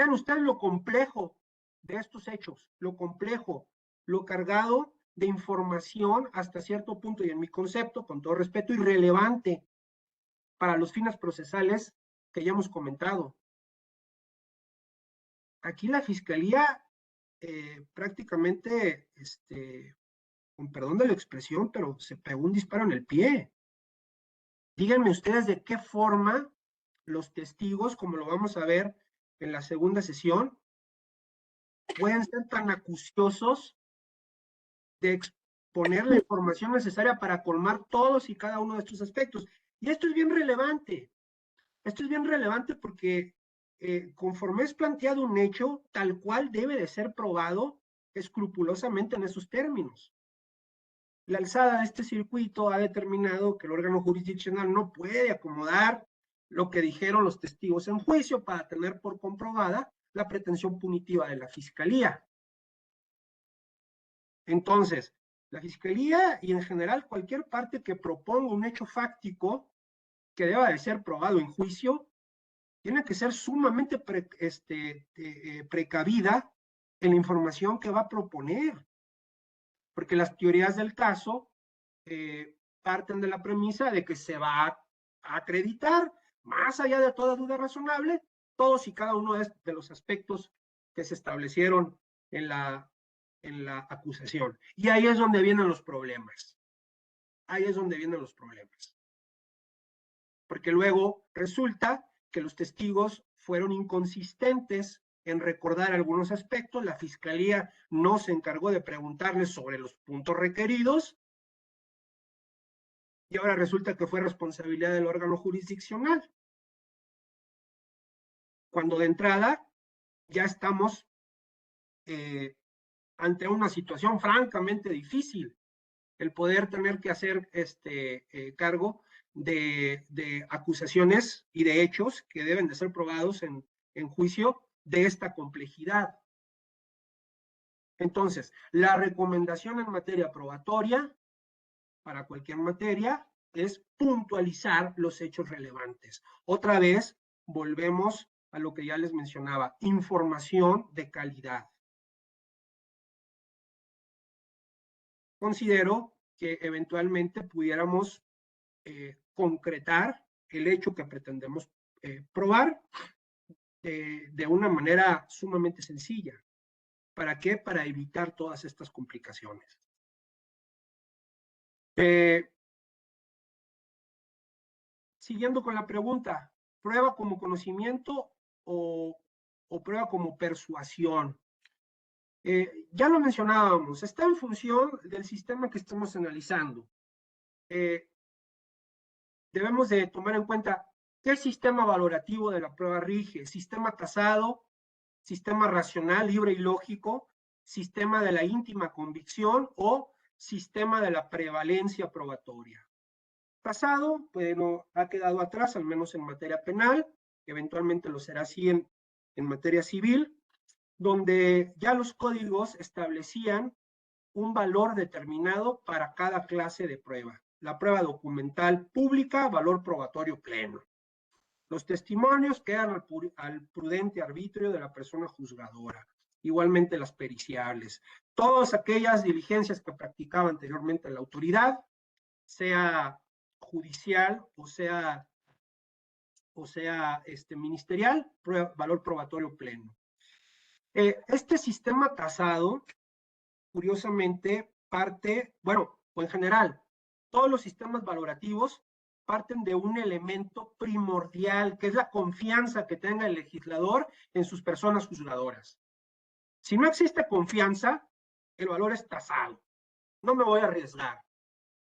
ustedes lo complejo de estos hechos, lo complejo, lo cargado de información hasta cierto punto, y en mi concepto, con todo respeto, irrelevante para los fines procesales que ya hemos comentado. Aquí la Fiscalía prácticamente, con perdón de la expresión, pero se pegó un disparo en el pie. Díganme ustedes de qué forma los testigos, como lo vamos a ver en la segunda sesión, pueden ser tan acuciosos de exponer la información necesaria para colmar todos y cada uno de estos aspectos. Y esto es bien relevante. Esto es bien relevante porque conforme es planteado un hecho, tal cual debe de ser probado escrupulosamente en esos términos. La alzada de este circuito ha determinado que el órgano jurisdiccional no puede acomodar lo que dijeron los testigos en juicio para tener por comprobada la pretensión punitiva de la Fiscalía. Entonces, la Fiscalía y en general cualquier parte que proponga un hecho fáctico que deba de ser probado en juicio, tiene que ser sumamente precavida en la información que va a proponer, porque las teorías del caso parten de la premisa de que se va a acreditar, más allá de toda duda razonable, todos y cada uno de los aspectos que se establecieron en la acusación. Y ahí es donde vienen los problemas. Ahí es donde vienen los problemas. Porque luego resulta que los testigos fueron inconsistentes en recordar algunos aspectos, la fiscalía no se encargó de preguntarles sobre los puntos requeridos, y ahora resulta que fue responsabilidad del órgano jurisdiccional, cuando de entrada ya estamos ante una situación francamente difícil, el poder tener que hacer cargo de acusaciones y de hechos que deben de ser probados en juicio de esta complejidad. Entonces, la recomendación en materia probatoria, para cualquier materia, es puntualizar los hechos relevantes. Otra vez, volvemos a lo que ya les mencionaba, información de calidad. Considero que eventualmente pudiéramos concretar el hecho que pretendemos probar de una manera sumamente sencilla. ¿Para qué? Para evitar todas estas complicaciones. Siguiendo con la pregunta, ¿prueba como conocimiento o prueba como persuasión? Ya lo mencionábamos, está en función del sistema que estamos analizando. Debemos de tomar en cuenta qué sistema valorativo de la prueba rige: sistema tasado, sistema racional, libre y lógico, sistema de la íntima convicción o sistema de la prevalencia probatoria. Tasado, bueno, ha quedado atrás, al menos en materia penal, eventualmente lo será así en materia civil, donde ya los códigos establecían un valor determinado para cada clase de prueba. La prueba documental pública, valor probatorio pleno. Los testimonios quedan al prudente arbitrio de la persona juzgadora. Igualmente las periciables. Todas aquellas diligencias que practicaba anteriormente la autoridad, sea judicial o sea ministerial, valor probatorio pleno. Este sistema tasado, curiosamente, parte, bueno, o en general, todos los sistemas valorativos parten de un elemento primordial, que es la confianza que tenga el legislador en sus personas juzgadoras. Si no existe confianza, el valor es tasado. No me voy a arriesgar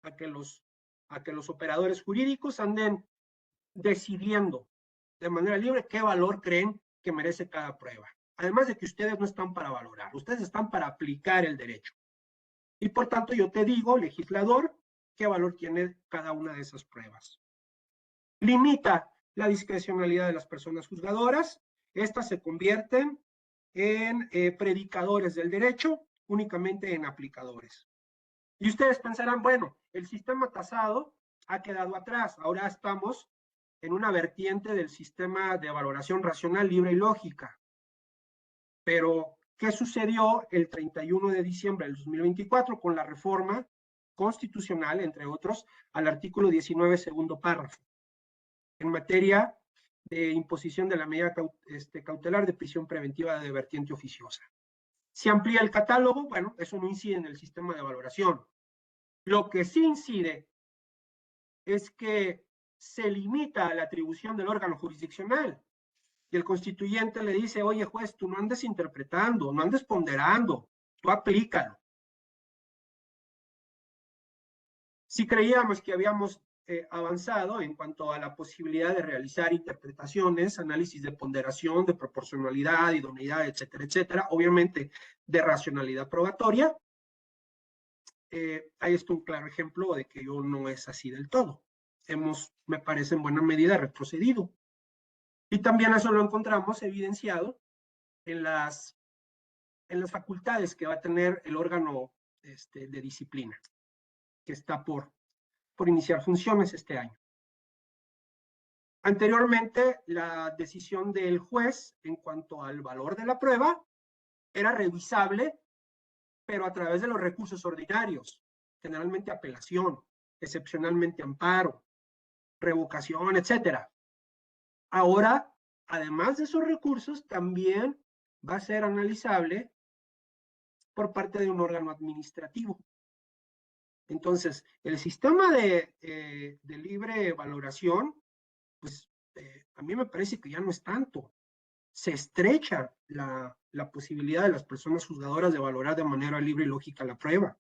a que los operadores jurídicos anden decidiendo de manera libre qué valor creen que merece cada prueba. Además de que ustedes no están para valorar, ustedes están para aplicar el derecho. Y por tanto yo te digo, legislador, qué valor tiene cada una de esas pruebas. Limita la discrecionalidad de las personas juzgadoras. Estas se convierten en predicadores del derecho, únicamente en aplicadores. Y ustedes pensarán, bueno, el sistema tasado ha quedado atrás, ahora estamos en una vertiente del sistema de valoración racional, libre y lógica. Pero, ¿qué sucedió el 31 de diciembre del 2024 con la reforma constitucional, entre otros, al artículo 19, segundo párrafo, en materia de imposición de la medida cautelar de prisión preventiva de vertiente oficiosa? Se amplía el catálogo, bueno, eso no incide en el sistema de valoración. Lo que sí incide es que se limita a la atribución del órgano jurisdiccional. Y el constituyente le dice, oye juez, tú no andes interpretando, no andes ponderando, tú aplícalo. Si creíamos que habíamos avanzado en cuanto a la posibilidad de realizar interpretaciones, análisis de ponderación, de proporcionalidad, idoneidad, etcétera, etcétera, obviamente de racionalidad probatoria, ahí está un claro ejemplo de que yo no es así del todo. Hemos, me parece, en buena medida retrocedido. Y también eso lo encontramos evidenciado en las facultades que va a tener el órgano de disciplina, que está por iniciar funciones este año. Anteriormente, la decisión del juez en cuanto al valor de la prueba era revisable, pero a través de los recursos ordinarios, generalmente apelación, excepcionalmente amparo, revocación, etcétera. Ahora, además de esos recursos, también va a ser analizable por parte de un órgano administrativo. Entonces, el sistema de libre valoración, pues a mí me parece que ya no es tanto. Se estrecha la posibilidad de las personas juzgadoras de valorar de manera libre y lógica la prueba.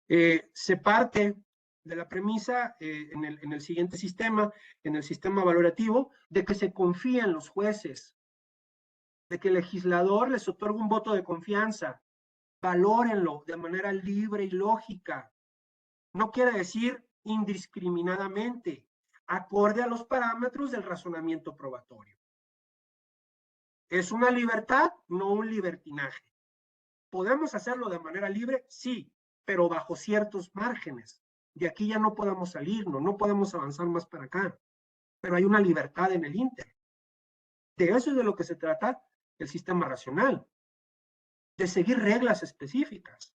Se parte de la premisa en el siguiente sistema, en el sistema valorativo, de que se confía en los jueces, de que el legislador les otorga un voto de confianza, valórenlo de manera libre y lógica. No quiere decir indiscriminadamente, acorde a los parámetros del razonamiento probatorio. ¿Es una libertad? No un libertinaje. ¿Podemos hacerlo de manera libre? Sí, pero bajo ciertos márgenes. De aquí ya no podemos salirnos, no podemos avanzar más para acá. Pero hay una libertad en el ínter. De eso es de lo que se trata el sistema racional. De seguir reglas específicas.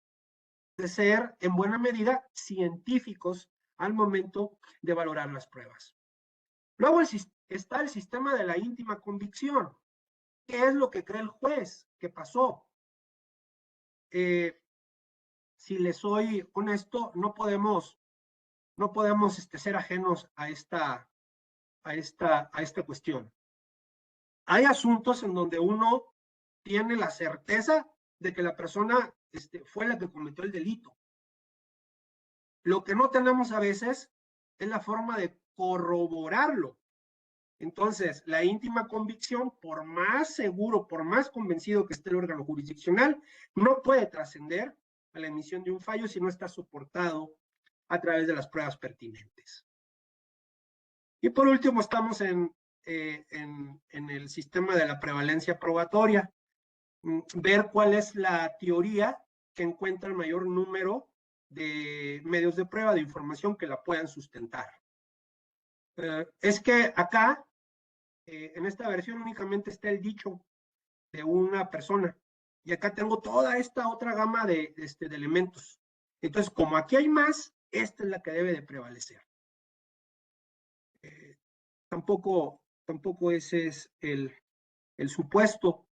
De ser, en buena medida, científicos al momento de valorar las pruebas. Luego está el sistema de la íntima convicción. ¿Qué es lo que cree el juez? ¿Qué pasó? Si les soy honesto, no podemos ser ajenos a esta cuestión. Hay asuntos en donde uno tiene la certeza de que la persona fue la que cometió el delito. Lo que no tenemos a veces es la forma de corroborarlo. Entonces, la íntima convicción, por más seguro, por más convencido que esté el órgano jurisdiccional, no puede trascender a la emisión de un fallo si no está soportado a través de las pruebas pertinentes. Y por último, estamos en el sistema de la prevalencia probatoria. Ver cuál es la teoría que encuentra el mayor número de medios de prueba, de información que la puedan sustentar. Es que acá, en esta versión únicamente está el dicho de una persona, y acá tengo toda esta otra gama de elementos. Entonces, como aquí hay más, esta es la que debe de prevalecer. Tampoco ese es el supuesto.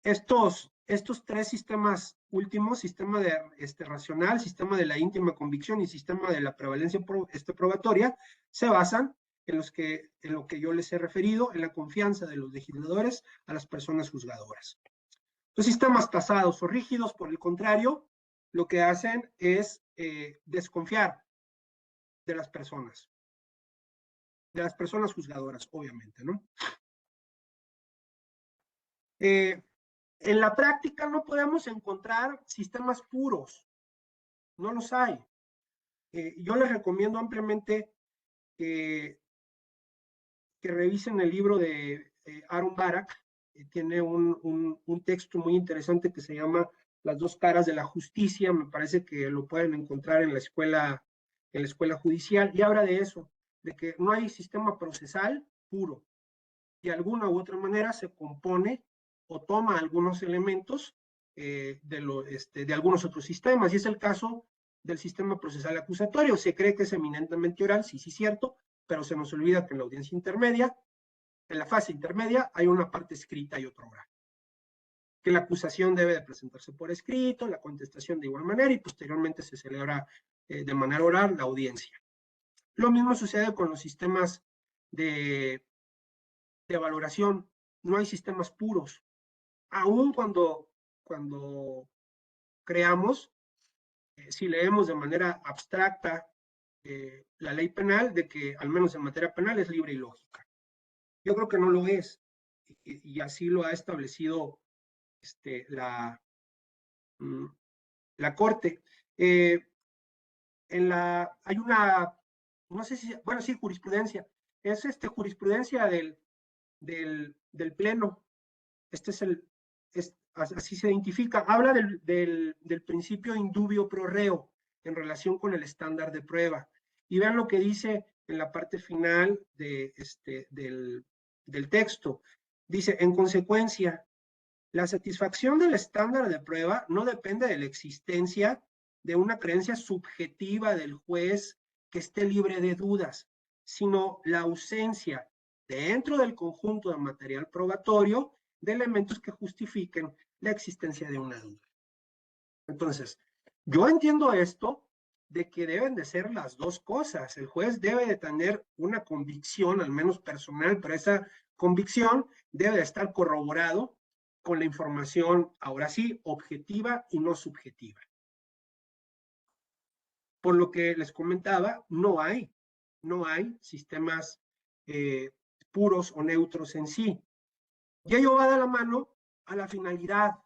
Estos tres sistemas últimos, sistema de racional, sistema de la íntima convicción y sistema de la prevalencia probatoria, se basan en lo que yo les he referido, en la confianza de los legisladores a las personas juzgadoras. Los sistemas tasados o rígidos, por el contrario, lo que hacen es desconfiar de las personas juzgadoras, obviamente, ¿no? En la práctica no podemos encontrar sistemas puros, no los hay. Yo les recomiendo ampliamente que revisen el libro de Aaron Barak. Tiene un texto muy interesante que se llama Las dos caras de la justicia. Me parece que lo pueden encontrar en la escuela judicial, y habla de eso, de que no hay sistema procesal puro. De alguna u otra manera se compone o toma algunos elementos de algunos otros sistemas, y es el caso del sistema procesal acusatorio. Se cree que es eminentemente oral, sí, cierto, pero se nos olvida que en la audiencia intermedia, en la fase intermedia, hay una parte escrita y otra oral. Que la acusación debe de presentarse por escrito, la contestación de igual manera, y posteriormente se celebra de manera oral la audiencia. Lo mismo sucede con los sistemas de valoración. No hay sistemas puros. Aún cuando creamos, si leemos de manera abstracta la ley penal, de que al menos en materia penal es libre y lógica. Yo creo que no lo es, y así lo ha establecido la Corte. Hay una, no sé si, bueno, sí, jurisprudencia. Es jurisprudencia del Pleno. Así se identifica. Habla del principio indubio pro reo en relación con el estándar de prueba. Y vean lo que dice en la parte final del texto. Dice, en consecuencia, la satisfacción del estándar de prueba no depende de la existencia de una creencia subjetiva del juez que esté libre de dudas, sino la ausencia dentro del conjunto de material probatorio de elementos que justifiquen la existencia de una duda. Entonces, yo entiendo esto de que deben de ser las dos cosas. El juez debe de tener una convicción, al menos personal, pero esa convicción debe de estar corroborado con la información, ahora sí, objetiva y no subjetiva. Por lo que les comentaba, no hay sistemas puros o neutros en sí. Y ello va de la mano a la finalidad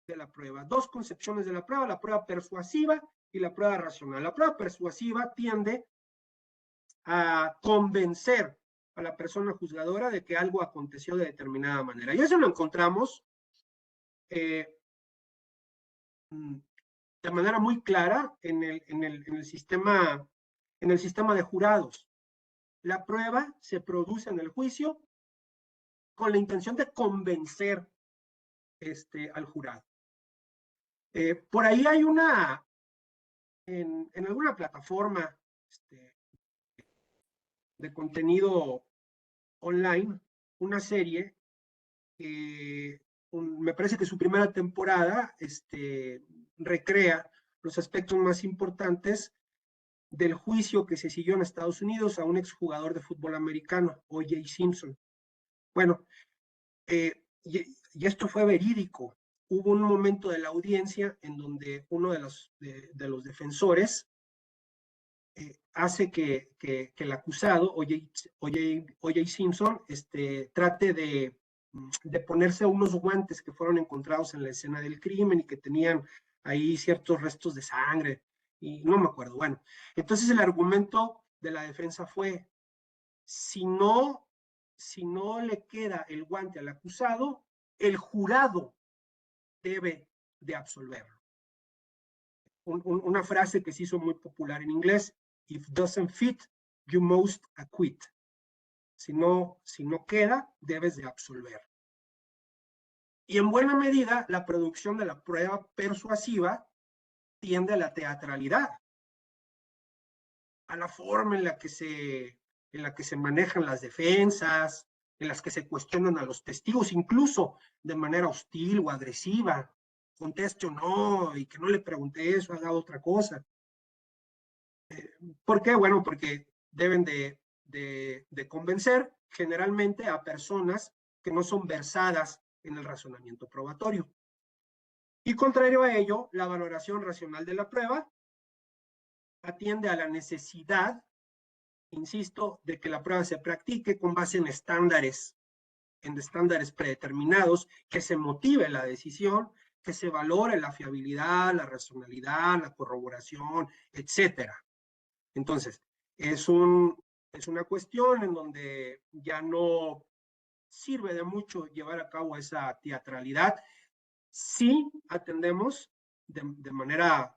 de la prueba. Dos concepciones de la prueba persuasiva y la prueba racional. La prueba persuasiva tiende a convencer a la persona juzgadora de que algo aconteció de determinada manera. Y eso lo encontramos de manera muy clara en el sistema de jurados. La prueba se produce en el juicio con la intención de convencer al jurado. Por ahí hay en alguna plataforma de contenido online, una serie que me parece que su primera temporada recrea los aspectos más importantes del juicio que se siguió en Estados Unidos a un exjugador de fútbol americano, O.J. Simpson. Bueno, y esto fue verídico. Hubo un momento de la audiencia en donde uno de los defensores hace que el acusado, O.J. Simpson, trate de ponerse unos guantes que fueron encontrados en la escena del crimen y que tenían ahí ciertos restos de sangre, y no me acuerdo. Bueno, entonces el argumento de la defensa fue, si no le queda el guante al acusado, el jurado debe de absolverlo. Una frase que se hizo muy popular en inglés: if doesn't fit, you must acquit. Si no queda, debes de absolver. Y en buena medida, la producción de la prueba persuasiva tiende a la teatralidad, a la forma en la que se manejan las defensas, en las que se cuestionan a los testigos, incluso de manera hostil o agresiva. Conteste o no, y que no le pregunte eso, haga otra cosa. ¿Por qué? Bueno, porque deben de convencer generalmente a personas que no son versadas en el razonamiento probatorio. Y contrario a ello, la valoración racional de la prueba atiende a la necesidad, insisto, de que la prueba se practique con base en estándares predeterminados, que se motive la decisión, que se valore la fiabilidad, la racionalidad, la corroboración, etcétera. Entonces, es una cuestión en donde ya no sirve de mucho llevar a cabo esa teatralidad. Sí atendemos de manera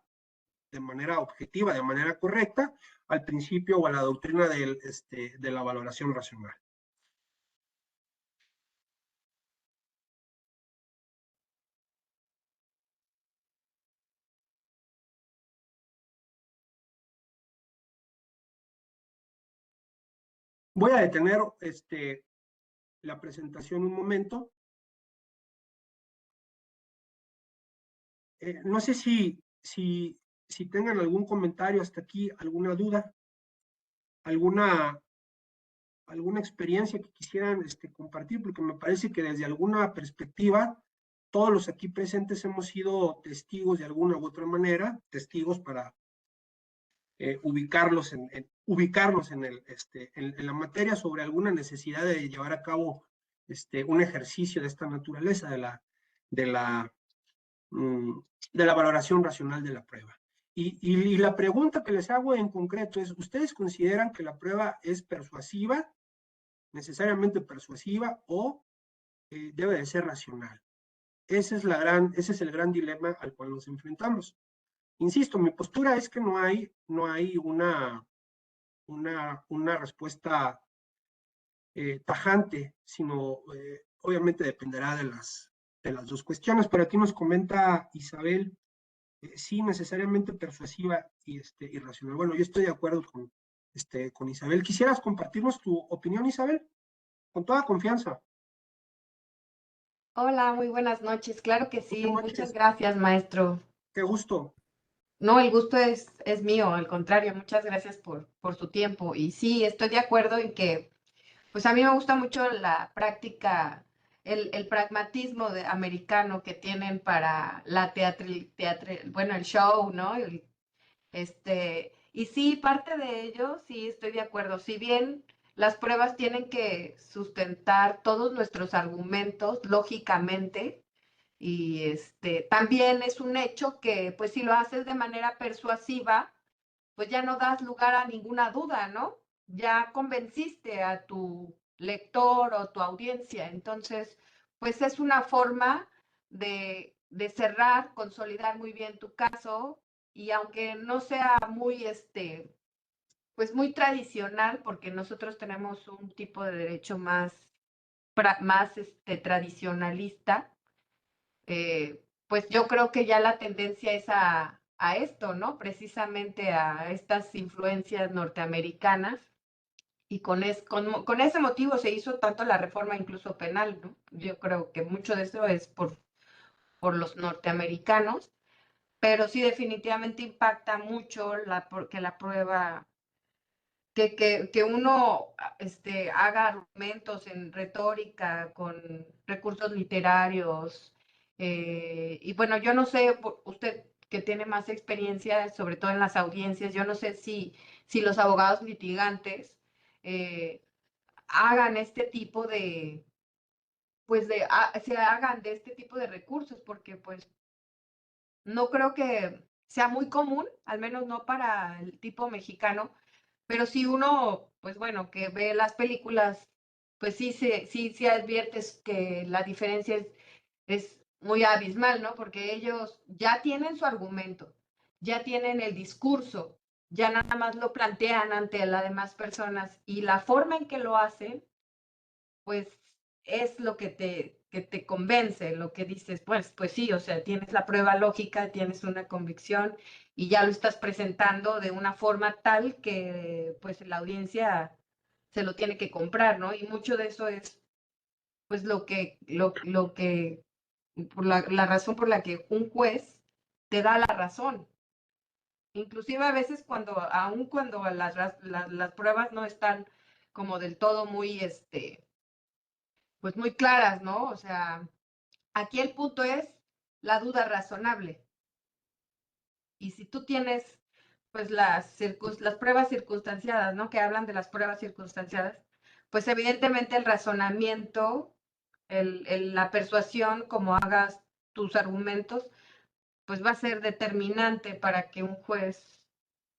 objetiva, de manera correcta, al principio o a la doctrina de la valoración racional. Voy a detener la presentación un momento. No sé si tengan algún comentario hasta aquí, alguna duda, alguna experiencia que quisieran compartir, porque me parece que desde alguna perspectiva, todos los aquí presentes hemos sido testigos de alguna u otra manera, testigos para ubicarnos en la materia sobre alguna necesidad de llevar a cabo un ejercicio de esta naturaleza de la valoración racional de la prueba. Y la pregunta que les hago en concreto es, ¿ustedes consideran que la prueba es persuasiva, necesariamente persuasiva, o debe de ser racional? Ese es el gran dilema al cual nos enfrentamos. Insisto, mi postura es que no hay una respuesta tajante, sino obviamente dependerá de las dos cuestiones. Pero aquí nos comenta Isabel, sí, necesariamente persuasiva y racional. Bueno, yo estoy de acuerdo con Isabel. ¿Quisieras compartirnos tu opinión, Isabel? con toda confianza. Hola, muy buenas noches. Claro que Buenas sí. Muchas noches, gracias, maestro. qué gusto. No, el gusto es mío, al contrario, muchas gracias por su tiempo. Y sí, estoy de acuerdo en que, pues a mí me gusta mucho la práctica, el pragmatismo americano que tienen para la bueno, el show, ¿no? Y sí, parte de ello, sí, estoy de acuerdo. Si bien las pruebas tienen que sustentar todos nuestros argumentos lógicamente, y también es un hecho que, pues si lo haces de manera persuasiva, pues ya no das lugar a ninguna duda, ¿no? Ya convenciste a tu lector o tu audiencia. Entonces, pues es una forma de cerrar, consolidar muy bien tu caso y aunque no sea muy, pues muy tradicional, porque nosotros tenemos un tipo de derecho más tradicionalista, pues yo creo que ya la tendencia es a esto, ¿no? Precisamente a estas influencias norteamericanas y con ese motivo se hizo tanto la reforma incluso penal, ¿no? Yo creo que mucho de eso es por los norteamericanos, pero sí definitivamente impacta mucho porque la prueba que uno haga argumentos en retórica con recursos literarios. Y bueno, yo no sé, usted que tiene más experiencia, sobre todo en las audiencias, yo no sé si los abogados litigantes eh, hagan este tipo pues se hagan de este tipo de recursos, porque pues no creo que sea muy común, al menos no para el tipo mexicano, pero si uno, pues bueno, que ve las películas, pues sí adviertes que la diferencia es muy abismal, ¿no? Porque ellos ya tienen su argumento, ya tienen el discurso, ya nada más lo plantean ante las demás personas y la forma en que lo hacen, pues es lo que te convence, lo que dices, pues sí, o sea, tienes la prueba lógica, tienes una convicción y ya lo estás presentando de una forma tal que pues la audiencia se lo tiene que comprar, ¿no? Y mucho de eso es pues lo que, por la razón por la que un juez te da la razón. Inclusive a veces aun cuando las pruebas no están como del todo muy, pues muy claras, ¿no? O sea, aquí el punto es la duda razonable. Y si tú tienes, pues, las pruebas circunstanciadas, ¿no? Que hablan de las pruebas circunstanciadas, pues evidentemente el razonamiento, la persuasión, como hagas tus argumentos, pues va a ser determinante para que un juez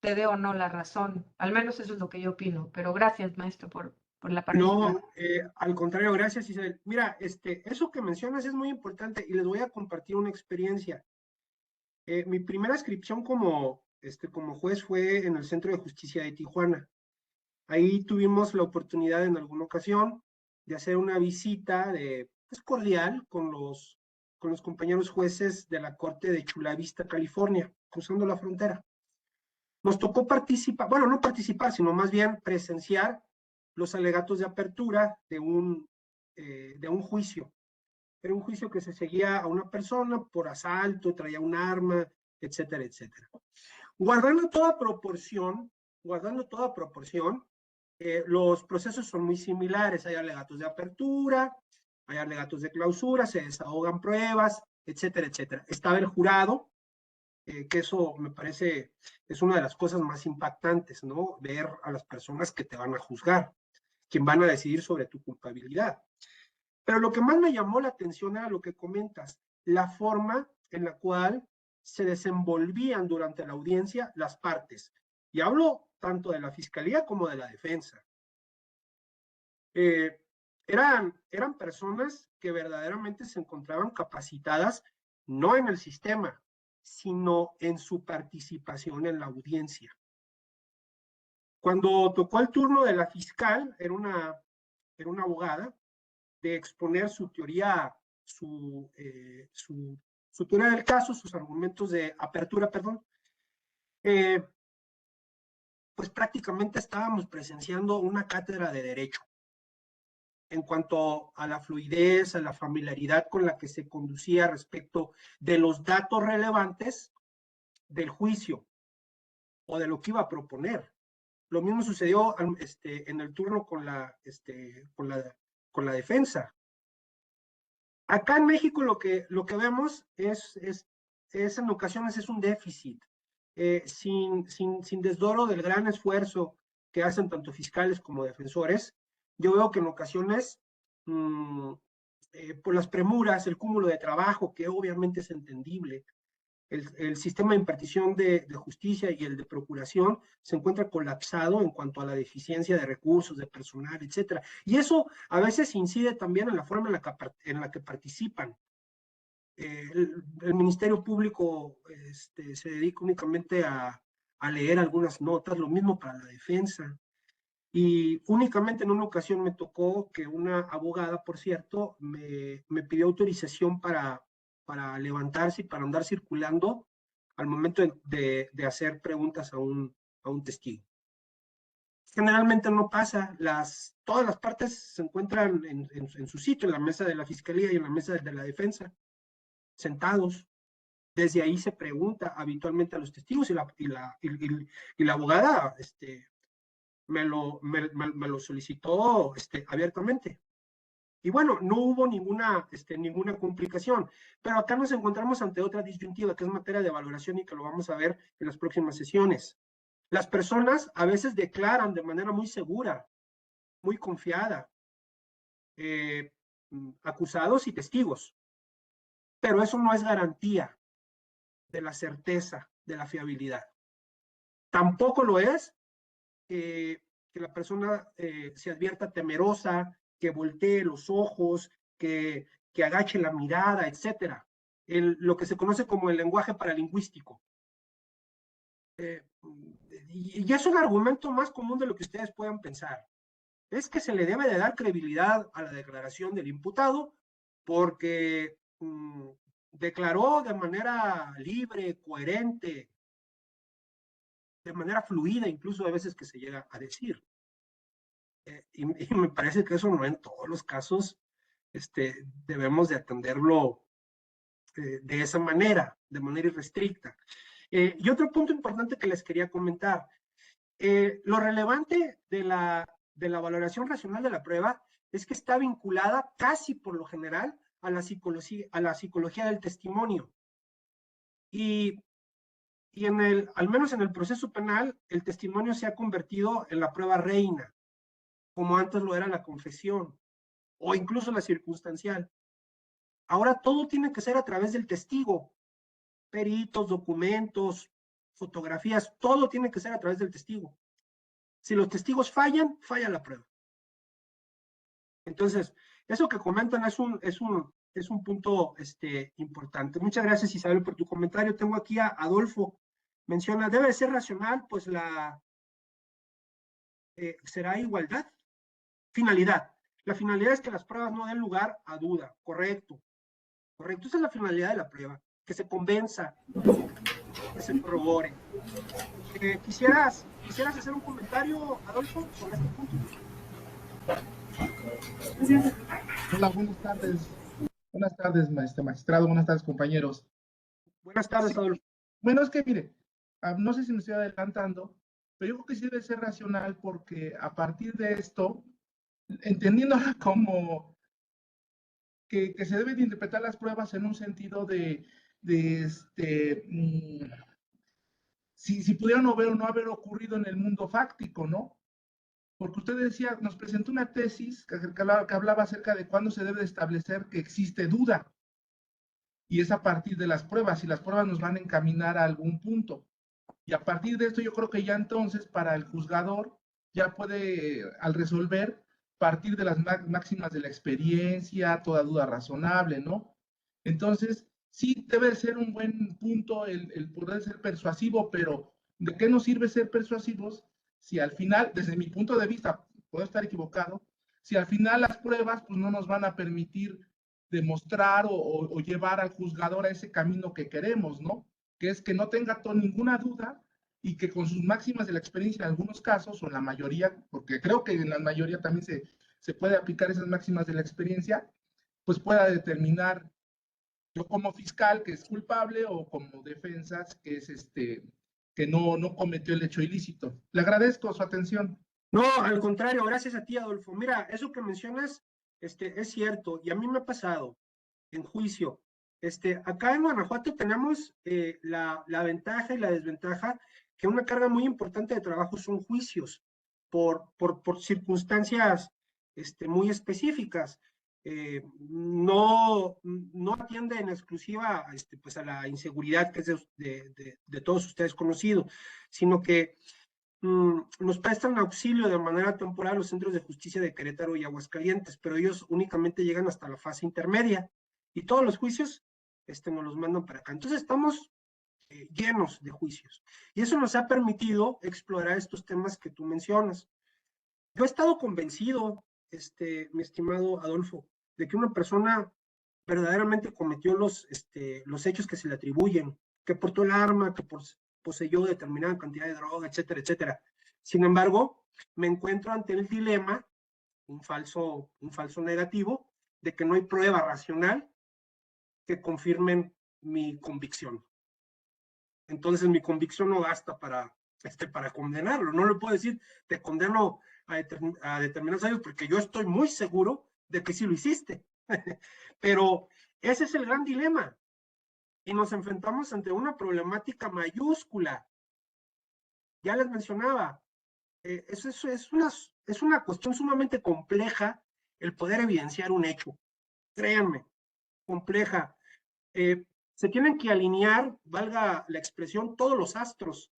te dé o no la razón. Al menos eso es lo que yo opino. Pero gracias, maestro, por la participación. No, al contrario, gracias, Isabel. Mira, eso que mencionas es muy importante y les voy a compartir una experiencia. Mi primera inscripción como juez fue en el Centro de Justicia de Tijuana. Ahí tuvimos la oportunidad en alguna ocasión de hacer una visita pues, cordial con los compañeros jueces de la Corte de Chula Vista, California, cruzando la frontera. Nos tocó participar, bueno, no participar, sino más bien presenciar los alegatos de apertura de un juicio. Era un juicio que se seguía a una persona por asalto, traía un arma, etcétera, etcétera. Guardando toda proporción, guardando toda proporción, los procesos son muy similares. Hay alegatos de apertura, hay alegatos de clausura, se desahogan pruebas, etcétera, etcétera. Estaba el jurado, que eso me parece es una de las cosas más impactantes, ¿no? Ver a las personas que te van a juzgar, quien van a decidir sobre tu culpabilidad. Pero lo que más me llamó la atención era lo que comentas, la forma en la cual se desenvolvían durante la audiencia las partes. Y hablo tanto de la fiscalía como de la defensa. Eh, eran personas que verdaderamente se encontraban capacitadas no en el sistema, sino en su participación en la audiencia. Cuando tocó el turno de la fiscal, era una abogada, de exponer su teoría, su teoría del caso, sus argumentos de apertura, perdón, eh, pues prácticamente estábamos presenciando una cátedra de derecho. en cuanto a la fluidez, a la familiaridad con la que se conducía respecto de los datos relevantes del juicio o de lo que iba a proponer. Lo mismo sucedió en el turno con la defensa. Acá en México lo que vemos es en ocasiones es un déficit, sin desdoro del gran esfuerzo que hacen tanto fiscales como defensores. Yo veo que en ocasiones, por las premuras, el cúmulo de trabajo, que obviamente es entendible, el sistema de impartición de justicia y el de procuración se encuentra colapsado en cuanto a la deficiencia de recursos, de personal, etcétera. Y eso a veces incide también en la forma en la que participan. El Ministerio Público se dedica únicamente a leer algunas notas, lo mismo para la defensa. Y únicamente en una ocasión me tocó que una abogada, por cierto, me pidió autorización para levantarse y para andar circulando al momento de hacer preguntas a un testigo. Generalmente no pasa, todas las partes se encuentran en su sitio, en la mesa de la fiscalía y en la mesa de la defensa, sentados. Desde ahí se pregunta habitualmente a los testigos y la abogada me lo solicitó abiertamente. Y bueno, no hubo ninguna complicación, pero acá nos encontramos ante otra disyuntiva que es materia de valoración y que lo vamos a ver en las próximas sesiones. Las personas a veces declaran de manera muy segura, muy confiada, acusados y testigos, pero eso no es garantía de la certeza, de la fiabilidad. Tampoco lo es que la persona se advierta temerosa, que voltee los ojos, que agache la mirada, etcétera. Lo que se conoce como el lenguaje paralingüístico. Y es un argumento más común de lo que ustedes puedan pensar. Es que se le debe de dar credibilidad a la declaración del imputado porque declaró de manera libre, coherente, de manera fluida, incluso a veces que se llega a decir. Y me parece que eso no en todos los casos debemos de atenderlo de esa manera, de manera irrestricta. Y otro punto importante que les quería comentar, lo relevante de la valoración racional de la prueba es que está vinculada casi por lo general a la psicología del testimonio. Y al menos en el proceso penal, el testimonio se ha convertido en la prueba reina, como antes lo era la confesión, o incluso la circunstancial. Ahora todo tiene que ser a través del testigo. Peritos, documentos, fotografías, todo tiene que ser a través del testigo. Si los testigos fallan, falla la prueba. Entonces, eso que comentan es un punto importante. Muchas gracias, Isabel, por tu comentario. Tengo aquí a Adolfo. Menciona, debe ser racional, pues será igualdad. Finalidad. La finalidad es que las pruebas no den lugar a duda. Correcto. Correcto. Esa es la finalidad de la prueba. Que se convenza, que se corrobore. ¿Quisieras hacer un comentario, Adolfo, sobre este punto? Hola, buenas tardes. Buenas tardes, magistrado. Buenas tardes, compañeros. Buenas tardes, sí. Adolfo. Bueno, es que mire, no sé si me estoy adelantando, pero yo creo que sí debe ser racional porque a partir de esto, entendiéndola como que se deben de interpretar las pruebas en un sentido si pudieran haber o no haber ocurrido en el mundo fáctico, ¿no? Porque usted decía, nos presentó una tesis que hablaba acerca de cuándo se debe establecer que existe duda. Y es a partir de las pruebas, y las pruebas nos van a encaminar a algún punto. Y a partir de esto yo creo que ya entonces para el juzgador ya puede, al resolver, partir de las máximas de la experiencia, toda duda razonable, ¿no? Entonces, sí debe ser un buen punto el poder ser persuasivo, pero ¿de qué nos sirve ser persuasivos si al final, desde mi punto de vista, puedo estar equivocado, si al final las pruebas pues no nos van a permitir demostrar o llevar al juzgador a ese camino que queremos, ¿no? Que es que no tenga ninguna duda y que con sus máximas de la experiencia en algunos casos, o en la mayoría, porque creo que en la mayoría también se puede aplicar esas máximas de la experiencia, pues pueda determinar yo como fiscal que es culpable o como defensa que es que no cometió el hecho ilícito. Le agradezco su atención. No, al contrario, gracias a ti, Adolfo. Mira, eso que mencionas, es cierto, y a mí me ha pasado en juicio. Acá en Guanajuato tenemos la ventaja y la desventaja que una carga muy importante de trabajo son juicios por circunstancias muy específicas. No atiende en exclusiva pues a la inseguridad que es de todos ustedes conocido, sino que nos prestan auxilio de manera temporal los centros de justicia de Querétaro y Aguascalientes, pero ellos únicamente llegan hasta la fase intermedia y todos los juicios nos los mandan para acá. Entonces estamos llenos de juicios y eso nos ha permitido explorar estos temas que tú mencionas. Yo he estado convencido, mi estimado Adolfo, de que una persona verdaderamente cometió los hechos que se le atribuyen, que portó el arma, que poseyó determinada cantidad de droga, etcétera, etcétera. Sin embargo, me encuentro ante el dilema, un falso negativo, de que no hay prueba racional que confirmen mi convicción. Entonces mi convicción no basta para condenarlo. No le puedo decir, te condeno a determinados años, porque yo estoy muy seguro de que sí lo hiciste. Pero ese es el gran dilema. Y nos enfrentamos ante una problemática mayúscula. Ya les mencionaba, eso es una cuestión sumamente compleja el poder evidenciar un hecho. Créanme, compleja. Se tienen que alinear, valga la expresión, todos los astros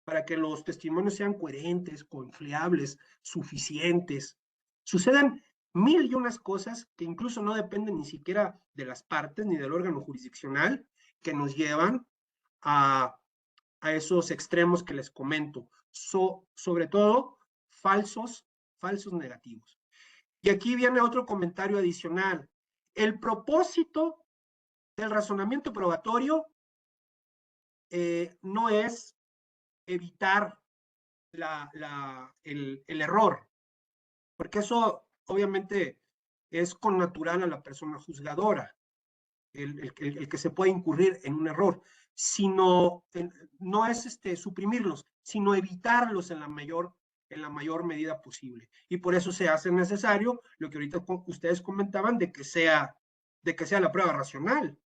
para que los testimonios sean coherentes, confiables, suficientes. Suceden mil y unas cosas que incluso no dependen ni siquiera de las partes ni del órgano jurisdiccional, que nos llevan a esos extremos que les comento, sobre todo falsos negativos. Y aquí viene otro comentario adicional. El propósito del razonamiento probatorio no es evitar el error, porque eso obviamente es connatural a la persona juzgadora, el que se puede incurrir en un error, sino no es suprimirlos, sino evitarlos en la mayor medida posible. Y por eso se hace necesario lo que ahorita ustedes comentaban de que sea la prueba racional.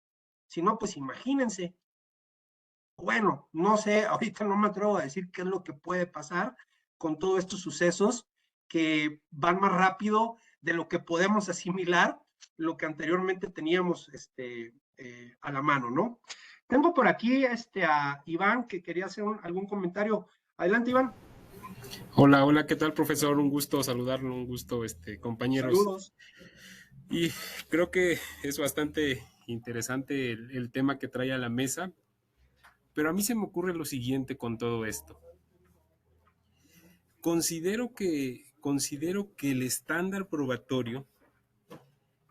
Si no, pues imagínense. Bueno, no sé, ahorita no me atrevo a decir qué es lo que puede pasar con todos estos sucesos que van más rápido de lo que podemos asimilar lo que anteriormente teníamos a la mano, ¿no? Tengo por aquí a Iván que quería hacer algún comentario. Adelante, Iván. Hola, ¿qué tal, profesor? Un gusto saludarlo, un gusto, compañeros. Saludos. Y creo que es bastante interesante el tema que trae a la mesa, pero a mí se me ocurre lo siguiente con todo esto. Considero que el estándar probatorio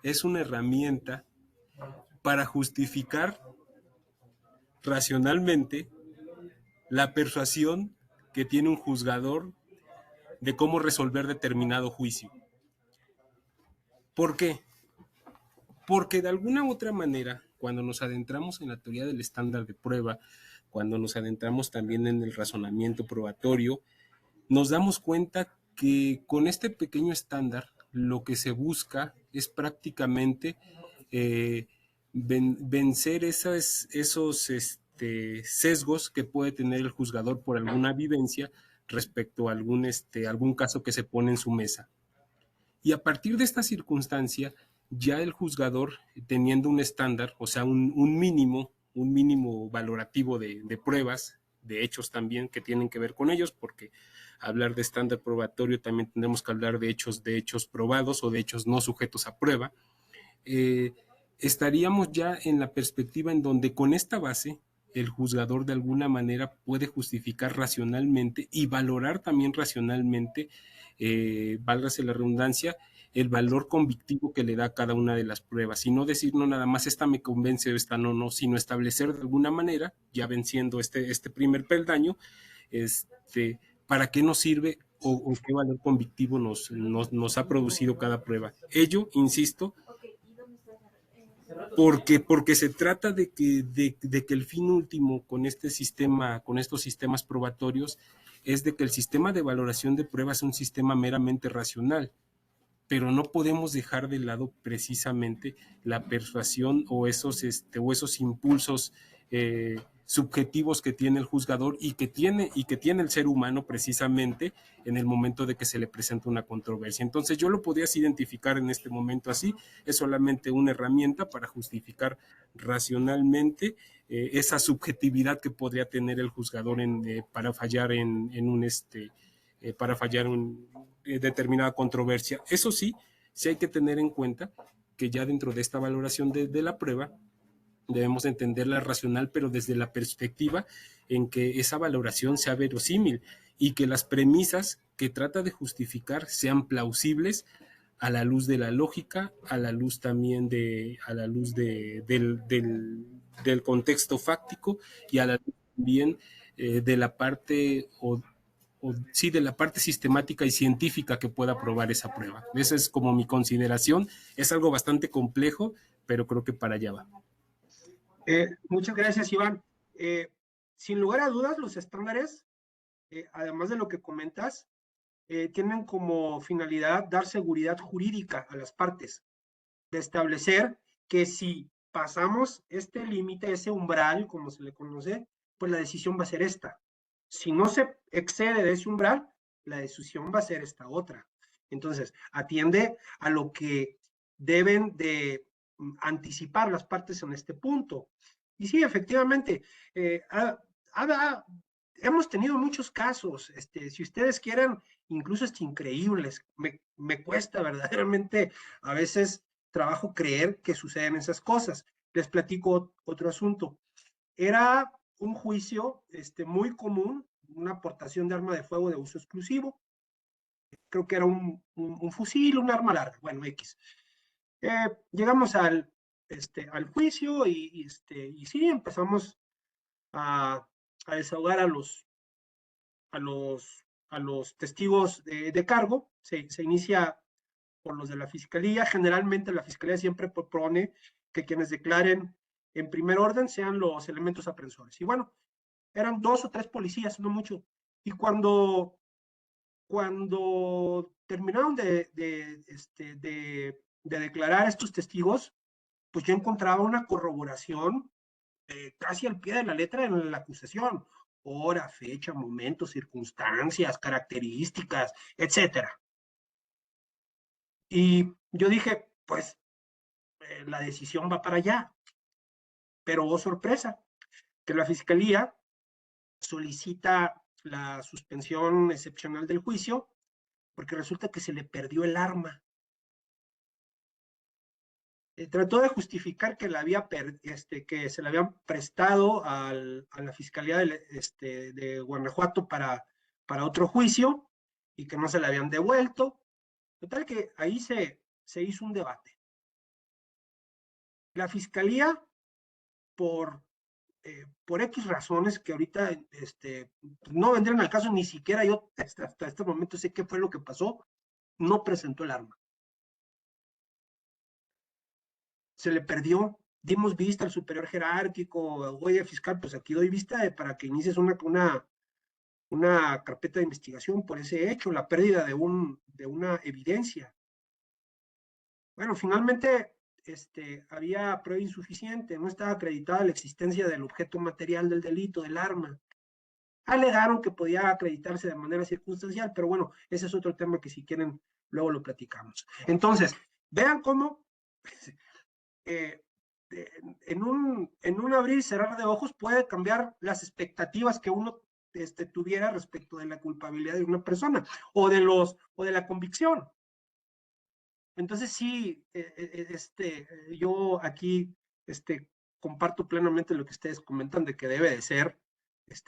es una herramienta para justificar racionalmente la persuasión que tiene un juzgador de cómo resolver determinado juicio. ¿Por qué? Porque de alguna u otra manera, cuando nos adentramos en la teoría del estándar de prueba, cuando nos adentramos también en el razonamiento probatorio, nos damos cuenta que con este pequeño estándar lo que se busca es prácticamente vencer esos sesgos que puede tener el juzgador por alguna vivencia respecto a algún caso que se pone en su mesa. Y a partir de esta circunstancia, ya el juzgador, teniendo un estándar, o sea, un mínimo valorativo de pruebas, de hechos también que tienen que ver con ellos, porque hablar de estándar probatorio también tendremos que hablar de hechos probados o de hechos no sujetos a prueba, estaríamos ya en la perspectiva en donde con esta base el juzgador de alguna manera puede justificar racionalmente y valorar también racionalmente, válgase la redundancia, el valor convictivo que le da a cada una de las pruebas, y no decir no nada más esta me convence o esta no, sino establecer de alguna manera, ya venciendo este primer peldaño, para qué nos sirve o qué valor convictivo nos ha producido cada prueba. Ello, insisto, porque se trata de que el fin último con este sistema, con estos sistemas probatorios, es de que el sistema de valoración de pruebas es un sistema meramente racional, pero no podemos dejar de lado precisamente la persuasión o esos impulsos subjetivos que tiene el juzgador y que tiene el ser humano precisamente en el momento de que se le presenta una controversia. Entonces yo lo podrías identificar en este momento así, es solamente una herramienta para justificar racionalmente esa subjetividad que podría tener el juzgador para fallar para fallar en determinada controversia. Eso sí, sí hay que tener en cuenta que ya dentro de esta valoración de la prueba debemos entenderla racional, pero desde la perspectiva en que esa valoración sea verosímil y que las premisas que trata de justificar sean plausibles a la luz de la lógica, a la luz también del contexto fáctico y a la luz también de la parte de la parte sistemática y científica que pueda probar esa prueba. Esa es como mi consideración. Es algo bastante complejo, pero creo que para allá va. Muchas gracias, Iván. Sin lugar a dudas, los estándares, además de lo que comentas, tienen como finalidad dar seguridad jurídica a las partes, de establecer que si pasamos este límite, ese umbral, como se le conoce, pues la decisión va a ser esta. Si no se excede de ese umbral, la decisión va a ser esta otra. Entonces, atiende a lo que deben de anticipar las partes en este punto. Y sí, efectivamente, hemos tenido muchos casos, si ustedes quieren, incluso increíbles. Me cuesta verdaderamente a veces trabajo creer que suceden esas cosas. Les platico otro asunto. Era un juicio muy común, una aportación de arma de fuego de uso exclusivo. Creo que era un fusil, un arma larga, bueno, X. Llegamos al juicio y sí, empezamos a desahogar a los testigos de cargo. Se inicia por los de la fiscalía. Generalmente la fiscalía siempre propone que quienes declaren en primer orden sean los elementos aprensores. Y bueno, eran 2 o 3 policías, no mucho. Y cuando terminaron de declarar estos testigos, pues yo encontraba una corroboración casi al pie de la letra en la acusación. Hora, fecha, momento, circunstancias, características, etcétera. Y yo dije, pues, la decisión va para allá. Pero, oh sorpresa, que la fiscalía solicita la suspensión excepcional del juicio porque resulta que se le perdió el arma. Trató de justificar que que se le habían prestado a la fiscalía de Guanajuato para otro juicio y que no se le habían devuelto. Total que ahí se hizo un debate. La fiscalía, por X razones que ahorita no vendrían al caso, ni siquiera yo hasta este momento sé qué fue lo que pasó, no presentó el arma. Se le perdió, dimos vista al superior jerárquico, oye fiscal, pues aquí doy vista para que inicies una carpeta de investigación por ese hecho, la pérdida de una evidencia. Bueno, finalmente había prueba insuficiente, no estaba acreditada la existencia del objeto material del delito, del arma. Alegaron que podía acreditarse de manera circunstancial, pero bueno, ese es otro tema que si quieren luego lo platicamos. Entonces, vean cómo en un abrir y cerrar de ojos puede cambiar las expectativas que uno tuviera respecto de la culpabilidad de una persona o de la convicción. Entonces sí, yo aquí comparto plenamente lo que ustedes comentan de que debe de ser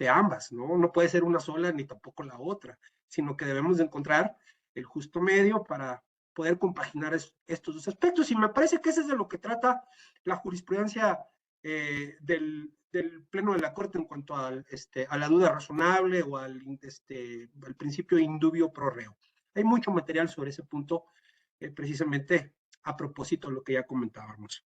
ambas, ¿no? No puede ser una sola ni tampoco la otra, sino que debemos de encontrar el justo medio para poder compaginar estos dos aspectos. Y me parece que eso es de lo que trata la jurisprudencia del del Pleno de la Corte en cuanto a la duda razonable o al principio in dubio pro reo. Hay mucho material sobre ese punto, precisamente a propósito de lo que ya comentábamos.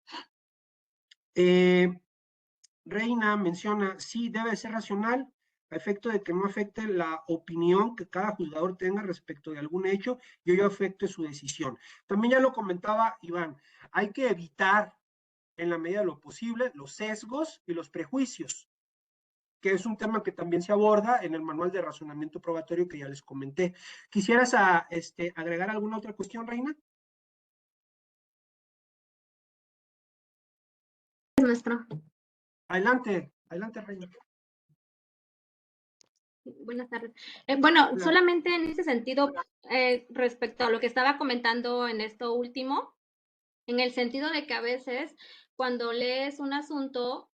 Reina menciona, sí, debe ser racional, a efecto de que no afecte la opinión que cada juzgador tenga respecto de algún hecho y ello afecte su decisión. También ya lo comentaba Iván, hay que evitar en la medida de lo posible los sesgos y los prejuicios, que es un tema que también se aborda en el manual de razonamiento probatorio que ya les comenté. ¿Quisieras agregar alguna otra cuestión, Reina? Maestro. Adelante, adelante, Reina. Buenas tardes. Bueno, Hola. solamente en ese sentido, respecto a lo que estaba comentando en esto último, en el sentido de que a veces cuando lees un asunto,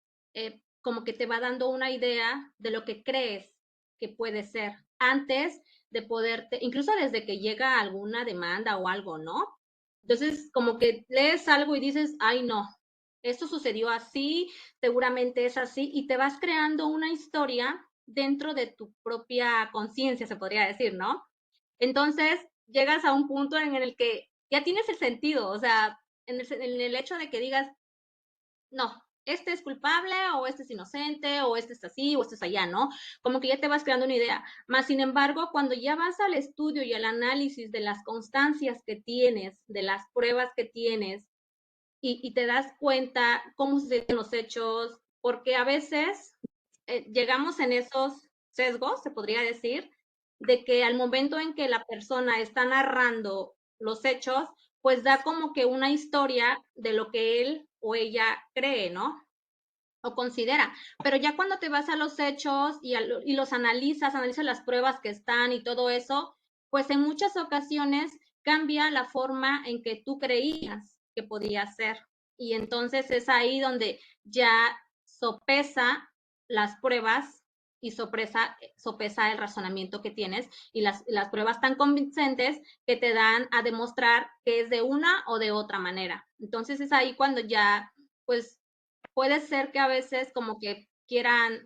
como que te va dando una idea de lo que crees que puede ser antes de poderte, incluso desde que llega alguna demanda o algo, ¿no? Entonces, como que lees algo y dices, ay, no, esto sucedió así, seguramente es así, y te vas creando una historia dentro de tu propia conciencia, se podría decir, ¿no? Entonces, llegas a un punto en el que ya tienes el sentido, o sea, en el hecho de que digas, no, este es culpable, o este es inocente, o este es así, o este es allá, ¿no? Como que ya te vas creando una idea. Más sin embargo, cuando ya vas al estudio y al análisis de las constancias que tienes, de las pruebas que tienes, y te das cuenta cómo suceden los hechos, porque a veces llegamos en esos sesgos, se podría decir, de que al momento en que la persona está narrando los hechos, pues da como que una historia de lo que él o ella cree, ¿no? O considera. Pero ya cuando te vas a los hechos y los analizas las pruebas que están y todo eso, pues en muchas ocasiones cambia la forma en que tú creías que podía ser. Y entonces es ahí donde ya sopesa las pruebas y sopesa el razonamiento que tienes y las pruebas tan convincentes que te dan a demostrar que es de una o de otra manera. Entonces es ahí cuando ya, pues, puede ser que a veces como que quieran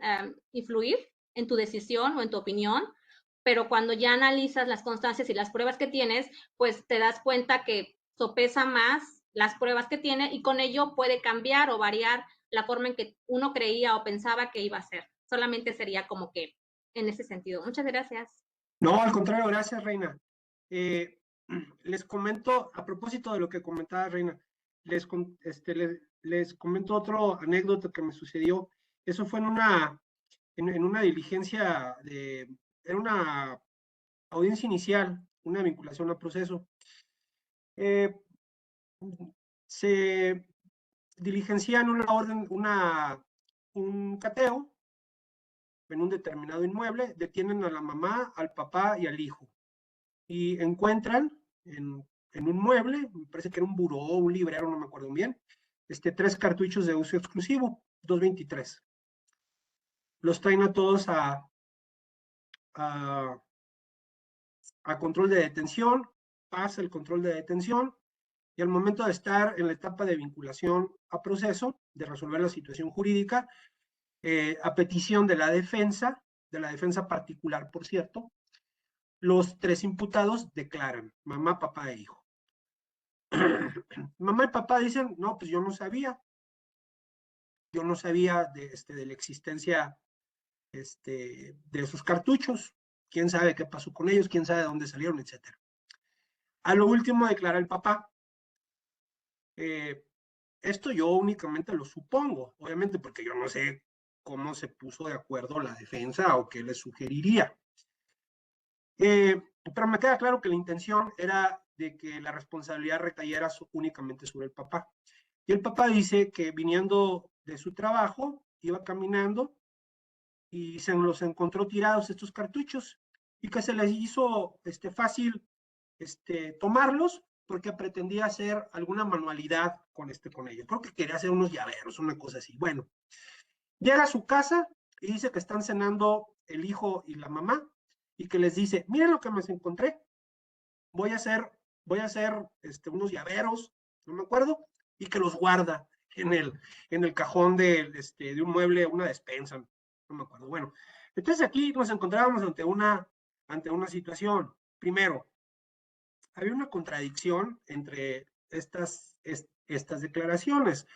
influir en tu decisión o en tu opinión, pero cuando ya analizas las constancias y las pruebas que tienes, pues te das cuenta que sopesa más las pruebas que tiene y con ello puede cambiar o variar la forma en que uno creía o pensaba que iba a ser. Solamente sería como que en ese sentido. Muchas gracias. No, al contrario, gracias, Reina. Les comento, a propósito de lo que comentaba Reina, les comento otro anécdota que me sucedió. Eso fue en una diligencia, era una audiencia inicial, una vinculación a proceso. Se diligencia en una orden, un cateo en un determinado inmueble, detienen a la mamá, al papá y al hijo. Y encuentran en un mueble, me parece que era un buró, un librero, no me acuerdo bien, 3 cartuchos de uso exclusivo, 223. Los traen a todos a control de detención, pasa el control de detención, y al momento de estar en la etapa de vinculación a proceso, de resolver la situación jurídica, a petición de la defensa particular, por cierto, los 3 imputados declaran, mamá, papá e hijo. Mamá y papá dicen, no, pues yo no sabía de la existencia de esos cartuchos, quién sabe qué pasó con ellos, quién sabe de dónde salieron, etcétera. A lo último declara el papá, esto yo únicamente lo supongo, obviamente porque yo no sé cómo se puso de acuerdo la defensa o qué le sugeriría. Pero me queda claro que la intención era de que la responsabilidad recayera únicamente sobre el papá. Y el papá dice que viniendo de su trabajo, iba caminando y se los encontró tirados estos cartuchos y que se les hizo fácil tomarlos porque pretendía hacer alguna manualidad con ellos. Creo que quería hacer unos llaveros, una cosa así. Bueno, llega a su casa y dice que están cenando el hijo y la mamá y que les dice, miren lo que me encontré, voy a hacer unos llaveros, no me acuerdo, y que los guarda. en el cajón de un mueble, una despensa, no me acuerdo. Bueno, entonces aquí nos encontrábamos ante una situación. Primero, había una contradicción entre estas declaraciones.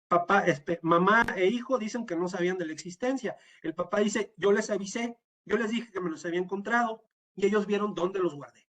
Papá, mamá e hijo dicen que no sabían de la existencia. El papá dice, yo les avisé, yo les dije que me los había encontrado y ellos vieron dónde los guardé.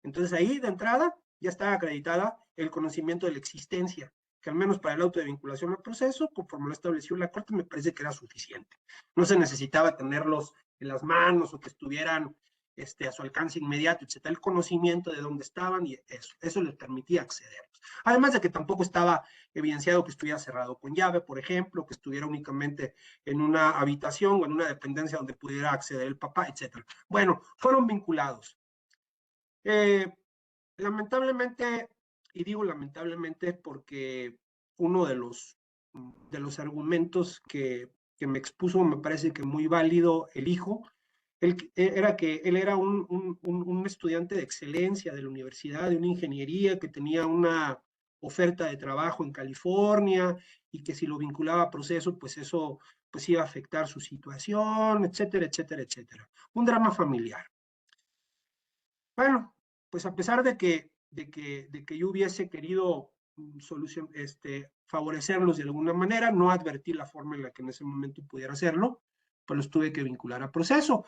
Entonces ahí de entrada ya está acreditada el conocimiento de la existencia, que al menos para el auto de vinculación al proceso, conforme lo estableció la Corte, me parece que era suficiente. No se necesitaba tenerlos en las manos o que estuvieran a su alcance inmediato, etc. El conocimiento de dónde estaban y eso les permitía acceder. Además de que tampoco estaba evidenciado que estuviera cerrado con llave, por ejemplo, que estuviera únicamente en una habitación o en una dependencia donde pudiera acceder el papá, etc. Bueno, fueron vinculados. Lamentablemente, y digo lamentablemente porque uno de los argumentos que me expuso me parece que muy válido el hijo, era que él era un estudiante de excelencia de la universidad, de una ingeniería, que tenía una oferta de trabajo en California y que si lo vinculaba a proceso, pues eso pues iba a afectar su situación, etcétera, etcétera, etcétera. Un drama familiar. Bueno, pues a pesar de que yo hubiese querido favorecerlos de alguna manera, no advertí la forma en la que en ese momento pudiera hacerlo, pues los tuve que vincular a proceso.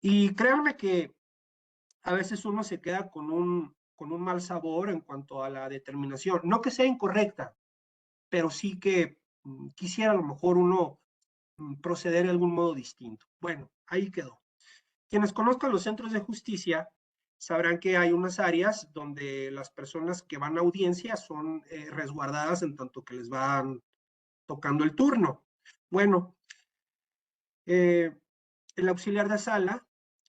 Y créanme que a veces uno se queda con un mal sabor en cuanto a la determinación. No que sea incorrecta, pero sí que quisiera a lo mejor uno proceder de algún modo distinto. Bueno, ahí quedó. Quienes conozcan los centros de justicia sabrán que hay unas áreas donde las personas que van a audiencia son resguardadas en tanto que les van tocando el turno. Bueno, el auxiliar de sala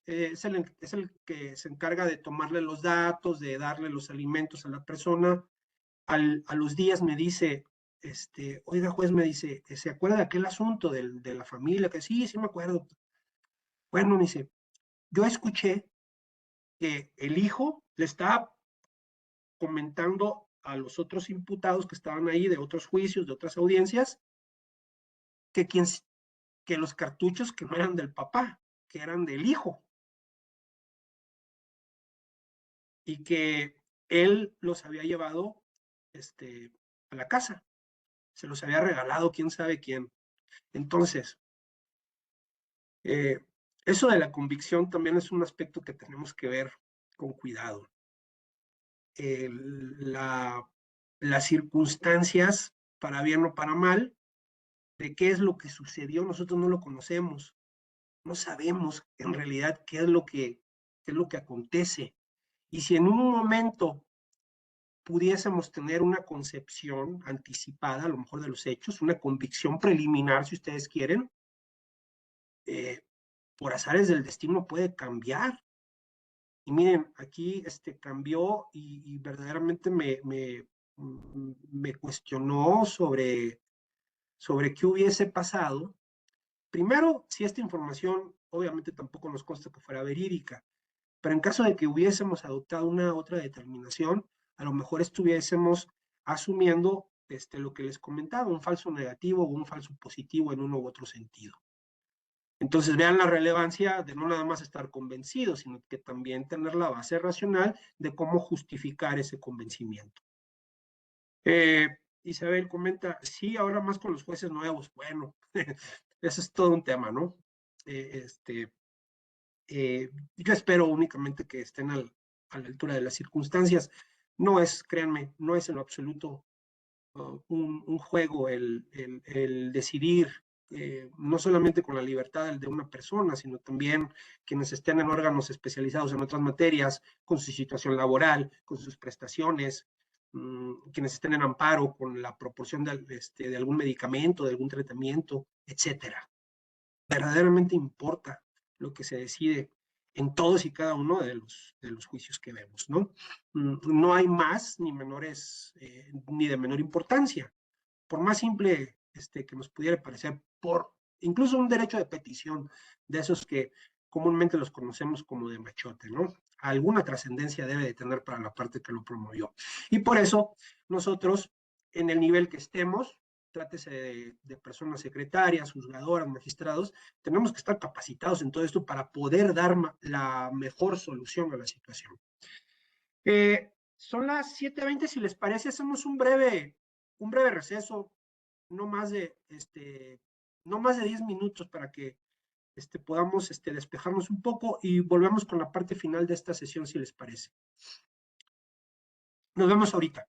es el que se encarga de tomarle los datos, de darle los alimentos a la persona. A los días me dice, oiga juez, me dice, ¿se acuerda de aquel asunto de la familia? Que sí me acuerdo. Bueno, me dice, yo escuché que el hijo le estaba comentando a los otros imputados que estaban ahí de otros juicios, de otras audiencias, que los cartuchos que no eran del papá, que eran del hijo. Y que él los había llevado a la casa. Se los había regalado quién sabe quién. Entonces, eso de la convicción también es un aspecto que tenemos que ver con cuidado. Las circunstancias, para bien o para mal, de qué es lo que sucedió, nosotros no lo conocemos. No sabemos en realidad qué es lo que acontece. Y si en un momento pudiésemos tener una concepción anticipada, a lo mejor de los hechos, una convicción preliminar, si ustedes quieren, por azares del destino puede cambiar. Y miren, aquí cambió y verdaderamente me cuestionó sobre qué hubiese pasado. Primero, si esta información obviamente tampoco nos consta que fuera verídica, pero en caso de que hubiésemos adoptado una otra determinación, a lo mejor estuviésemos asumiendo lo que les comentaba, un falso negativo o un falso positivo en uno u otro sentido. Entonces vean la relevancia de no nada más estar convencidos, sino que también tener la base racional de cómo justificar ese convencimiento. Isabel comenta, sí, ahora más con los jueces nuevos. Bueno, eso es todo un tema, ¿no? Yo espero únicamente que estén a la altura de las circunstancias. No es, créanme, no es en lo absoluto un juego el decidir, no solamente con la libertad de una persona, sino también quienes estén en órganos especializados en otras materias, con su situación laboral, con sus prestaciones, quienes estén en amparo con la proporción de algún medicamento, de algún tratamiento, etcétera. Verdaderamente importa lo que se decide en todos y cada uno de los juicios que vemos, ¿no? No hay más ni menores, ni de menor importancia. Por más simple que nos pudiera parecer, por incluso un derecho de petición, de esos que comúnmente los conocemos como de machote, ¿no? Alguna trascendencia debe de tener para la parte que lo promovió. Y por eso nosotros, en el nivel que estemos, trátese de personas secretarias, juzgadoras, magistrados, tenemos que estar capacitados en todo esto para poder dar la mejor solución a la situación. Son las 7:20, si les parece, hacemos un breve receso, no más de 10 minutos para que podamos despejarnos un poco y volvemos con la parte final de esta sesión, si les parece. Nos vemos ahorita.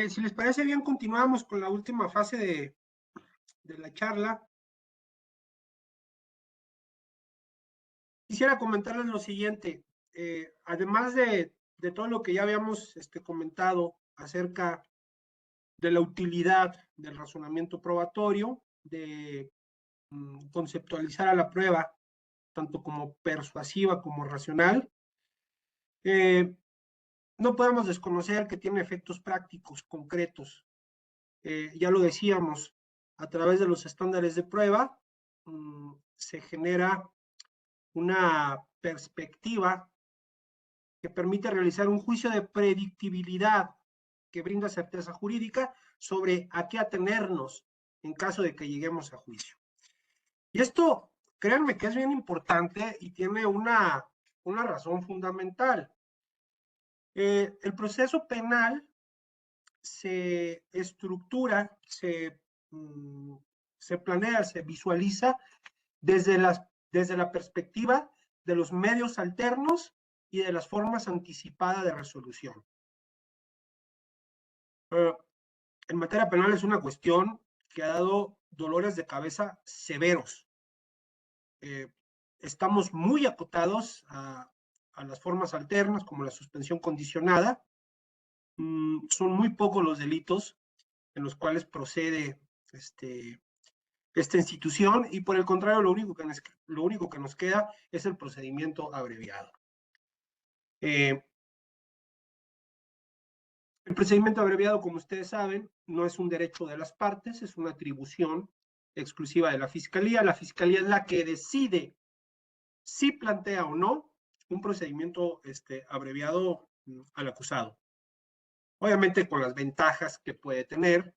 Si les parece bien, continuamos con la última fase de la charla. Quisiera comentarles lo siguiente. Además de todo lo que ya habíamos comentado acerca de la utilidad del razonamiento probatorio, de conceptualizar a la prueba tanto como persuasiva como racional, no podemos desconocer que tiene efectos prácticos concretos. Ya lo decíamos, a través de los estándares de prueba se genera una perspectiva que permite realizar un juicio de predictibilidad que brinda certeza jurídica sobre a qué atenernos en caso de que lleguemos a juicio. Y esto, créanme que es bien importante y tiene una razón fundamental. El proceso penal se estructura, se planea, se visualiza desde la perspectiva de los medios alternos y de las formas anticipadas de resolución. En materia penal es una cuestión que ha dado dolores de cabeza severos. Estamos muy acotados a las formas alternas, como la suspensión condicionada. Son muy pocos los delitos en los cuales procede esta institución, y por el contrario, lo único que nos queda es el procedimiento abreviado. El procedimiento abreviado, como ustedes saben, no es un derecho de las partes, es una atribución exclusiva de la Fiscalía. La Fiscalía es la que decide si plantea o no un procedimiento abreviado al acusado. Obviamente con las ventajas que puede tener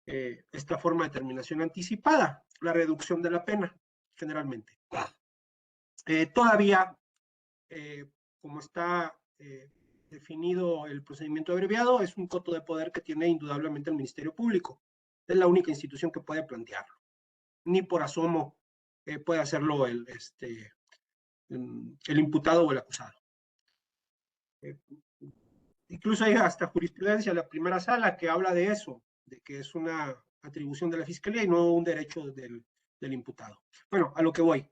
esta forma de terminación anticipada, la reducción de la pena, generalmente. Todavía, como está definido el procedimiento abreviado, es un coto de poder que tiene indudablemente el Ministerio Público. Es la única institución que puede plantearlo. Ni por asomo puede hacerlo el imputado o el acusado. Incluso hay hasta jurisprudencia de la primera sala que habla de eso, de que es una atribución de la Fiscalía y no un derecho del imputado. Bueno, a lo que voy.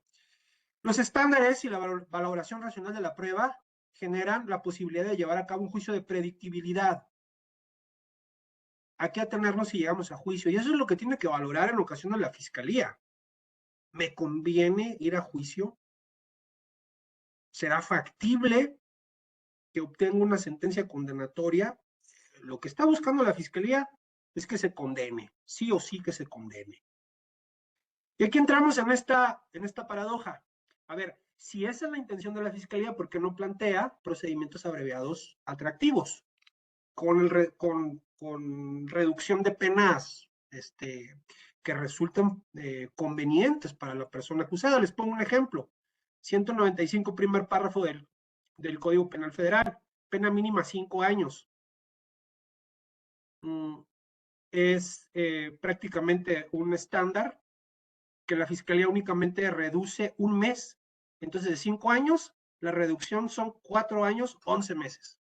Los estándares y la valoración racional de la prueba generan la posibilidad de llevar a cabo un juicio de predictibilidad. ¿A qué atenernos si llegamos a juicio? Y eso es lo que tiene que valorar en ocasión de la Fiscalía. ¿Me conviene ir a juicio? ¿Será factible que obtenga una sentencia condenatoria? Lo que está buscando la Fiscalía es que se condene, sí o sí que se condene. Y aquí entramos en esta paradoja. A ver, si esa es la intención de la Fiscalía, ¿por qué no plantea procedimientos abreviados atractivos? Con reducción de penas que resulten convenientes para la persona acusada. Les pongo un ejemplo. 195, primer párrafo del Código Penal Federal. Pena mínima 5 años. Es prácticamente un estándar que la Fiscalía únicamente reduce un mes. Entonces, de 5 años, la reducción son 4 años, 11 meses.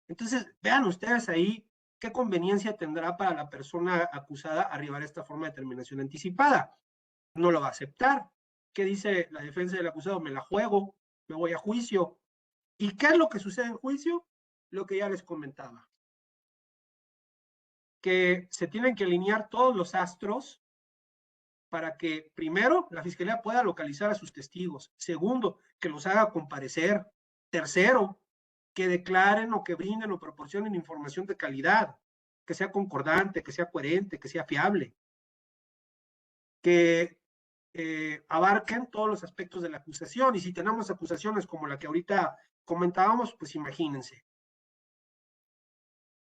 Entonces, vean ustedes ahí qué conveniencia tendrá para la persona acusada arribar a esta forma de terminación anticipada. No lo va a aceptar. ¿Qué dice la defensa del acusado? Me la juego, me voy a juicio. ¿Y qué es lo que sucede en juicio? Lo que ya les comentaba. Que se tienen que alinear todos los astros para que, primero, la Fiscalía pueda localizar a sus testigos. Segundo, que los haga comparecer. Tercero, que declaren o que brinden o proporcionen información de calidad, que sea concordante, que sea coherente, que sea fiable. Que abarquen todos los aspectos de la acusación. Y si tenemos acusaciones como la que ahorita comentábamos, pues imagínense.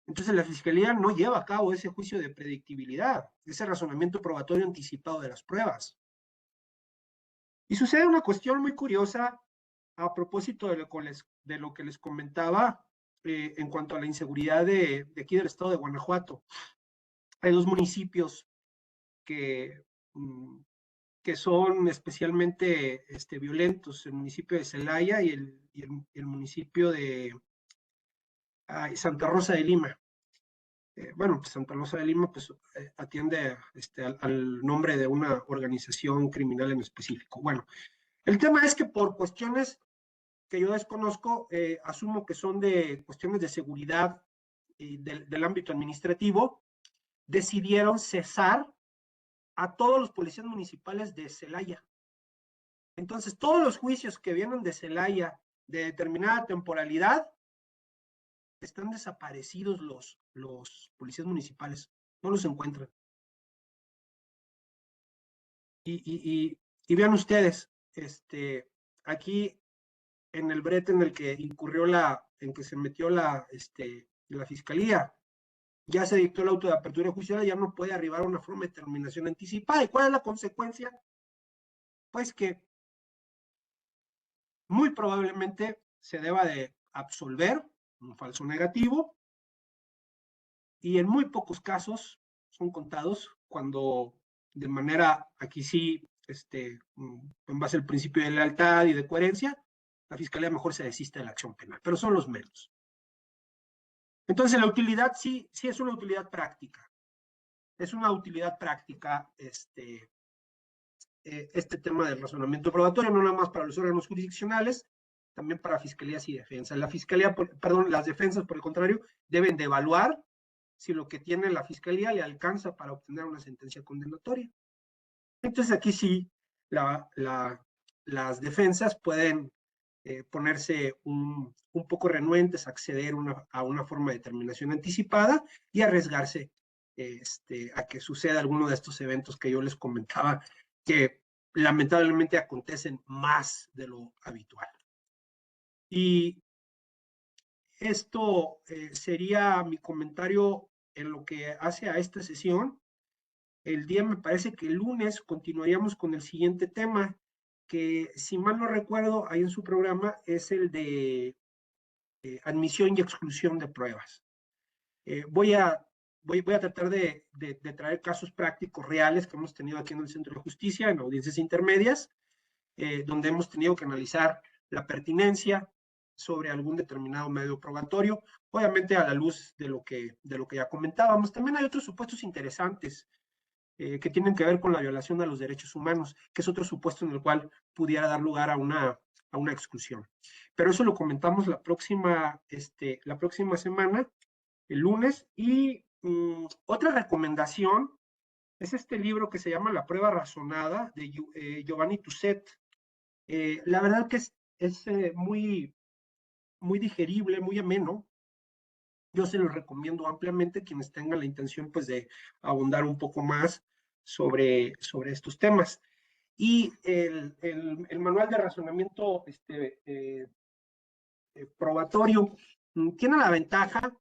Entonces la Fiscalía no lleva a cabo ese juicio de predictibilidad, ese razonamiento probatorio anticipado de las pruebas. Y sucede una cuestión muy curiosa a propósito de lo que les comentaba en cuanto a la inseguridad de aquí del estado de Guanajuato. Hay 2 municipios que son especialmente violentos, el municipio de Celaya y el municipio de Santa Rosa de Lima. bueno, pues Santa Rosa de Lima pues atiende al nombre de una organización criminal en específico. Bueno, el tema es que por cuestiones que yo desconozco, asumo que son de cuestiones de seguridad del ámbito administrativo, decidieron cesar a todos los policías municipales de Celaya. Entonces, todos los juicios que vienen de Celaya de determinada temporalidad, están desaparecidos los policías municipales, no los encuentran. Y vean ustedes, aquí en el brete en el que incurrió en que se metió la fiscalía, ya se dictó el auto de apertura judicial, ya no puede arribar a una forma de terminación anticipada. ¿Y cuál es la consecuencia? Pues que muy probablemente se deba de absolver un falso negativo, y en muy pocos casos, son contados, cuando de manera, aquí sí, en base al principio de lealtad y de coherencia, la fiscalía mejor se desiste de la acción penal, pero son los menos. Entonces, la utilidad sí es una utilidad práctica. Es una utilidad práctica este tema del razonamiento probatorio, no nada más para los órganos jurisdiccionales, también para fiscalías y defensas. La fiscalía, perdón, las defensas, por el contrario, deben de evaluar si lo que tiene la fiscalía le alcanza para obtener una sentencia condenatoria. Entonces, aquí sí, las defensas pueden ponerse un poco renuentes a acceder a una forma de terminación anticipada y arriesgarse a que suceda alguno de estos eventos que yo les comentaba, que lamentablemente acontecen más de lo habitual. Y esto sería mi comentario en lo que hace a esta sesión. El día, me parece que el lunes, continuaríamos con el siguiente tema, que si mal no recuerdo, ahí en su programa, es el de admisión y exclusión de pruebas. Voy a tratar de traer casos prácticos reales que hemos tenido aquí en el Centro de Justicia, en audiencias intermedias, donde hemos tenido que analizar la pertinencia sobre algún determinado medio probatorio, obviamente a la luz de lo que ya comentábamos. También hay otros supuestos interesantes que tienen que ver con la violación a los derechos humanos, que es otro supuesto en el cual pudiera dar lugar a una exclusión. Pero eso lo comentamos la próxima semana, el lunes. Y otra recomendación es este libro que se llama La prueba razonada, de Giovanni Tusset. La verdad que es muy, muy digerible, muy ameno. Yo se lo recomiendo ampliamente a quienes tengan la intención pues de abundar un poco más sobre estos temas. Y el manual de razonamiento probatorio tiene la ventaja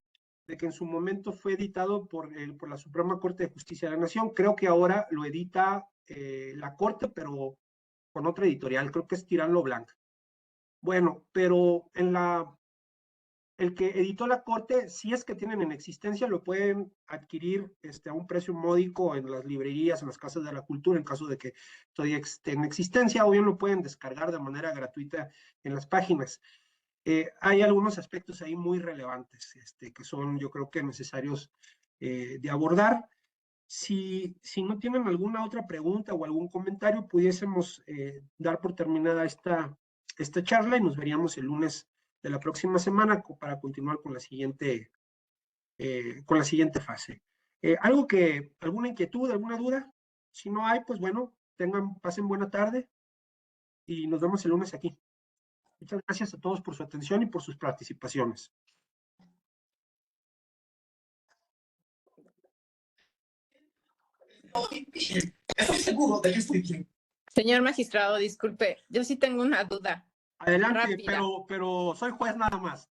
de que en su momento fue editado por la Suprema Corte de Justicia de la Nación. Creo que ahora lo edita la Corte, pero con otra editorial, creo que es Tirán lo Blanc. Bueno, pero el que editó la Corte, si es que tienen en existencia, lo pueden adquirir a un precio módico en las librerías, en las casas de la cultura, en caso de que todavía esté en existencia, o bien lo pueden descargar de manera gratuita en las páginas. Hay algunos aspectos ahí muy relevantes que son, yo creo que necesarios de abordar. Si no tienen alguna otra pregunta o algún comentario, pudiésemos dar por terminada esta charla y nos veríamos el lunes de la próxima semana para continuar con la siguiente fase. ¿Alguna inquietud, alguna duda? Si no hay, pues bueno, pasen buena tarde y nos vemos el lunes aquí. Muchas gracias a todos por su atención y por sus participaciones. Estoy seguro de que estoy bien. Señor magistrado, disculpe, yo sí tengo una duda. Adelante, pero soy juez nada más.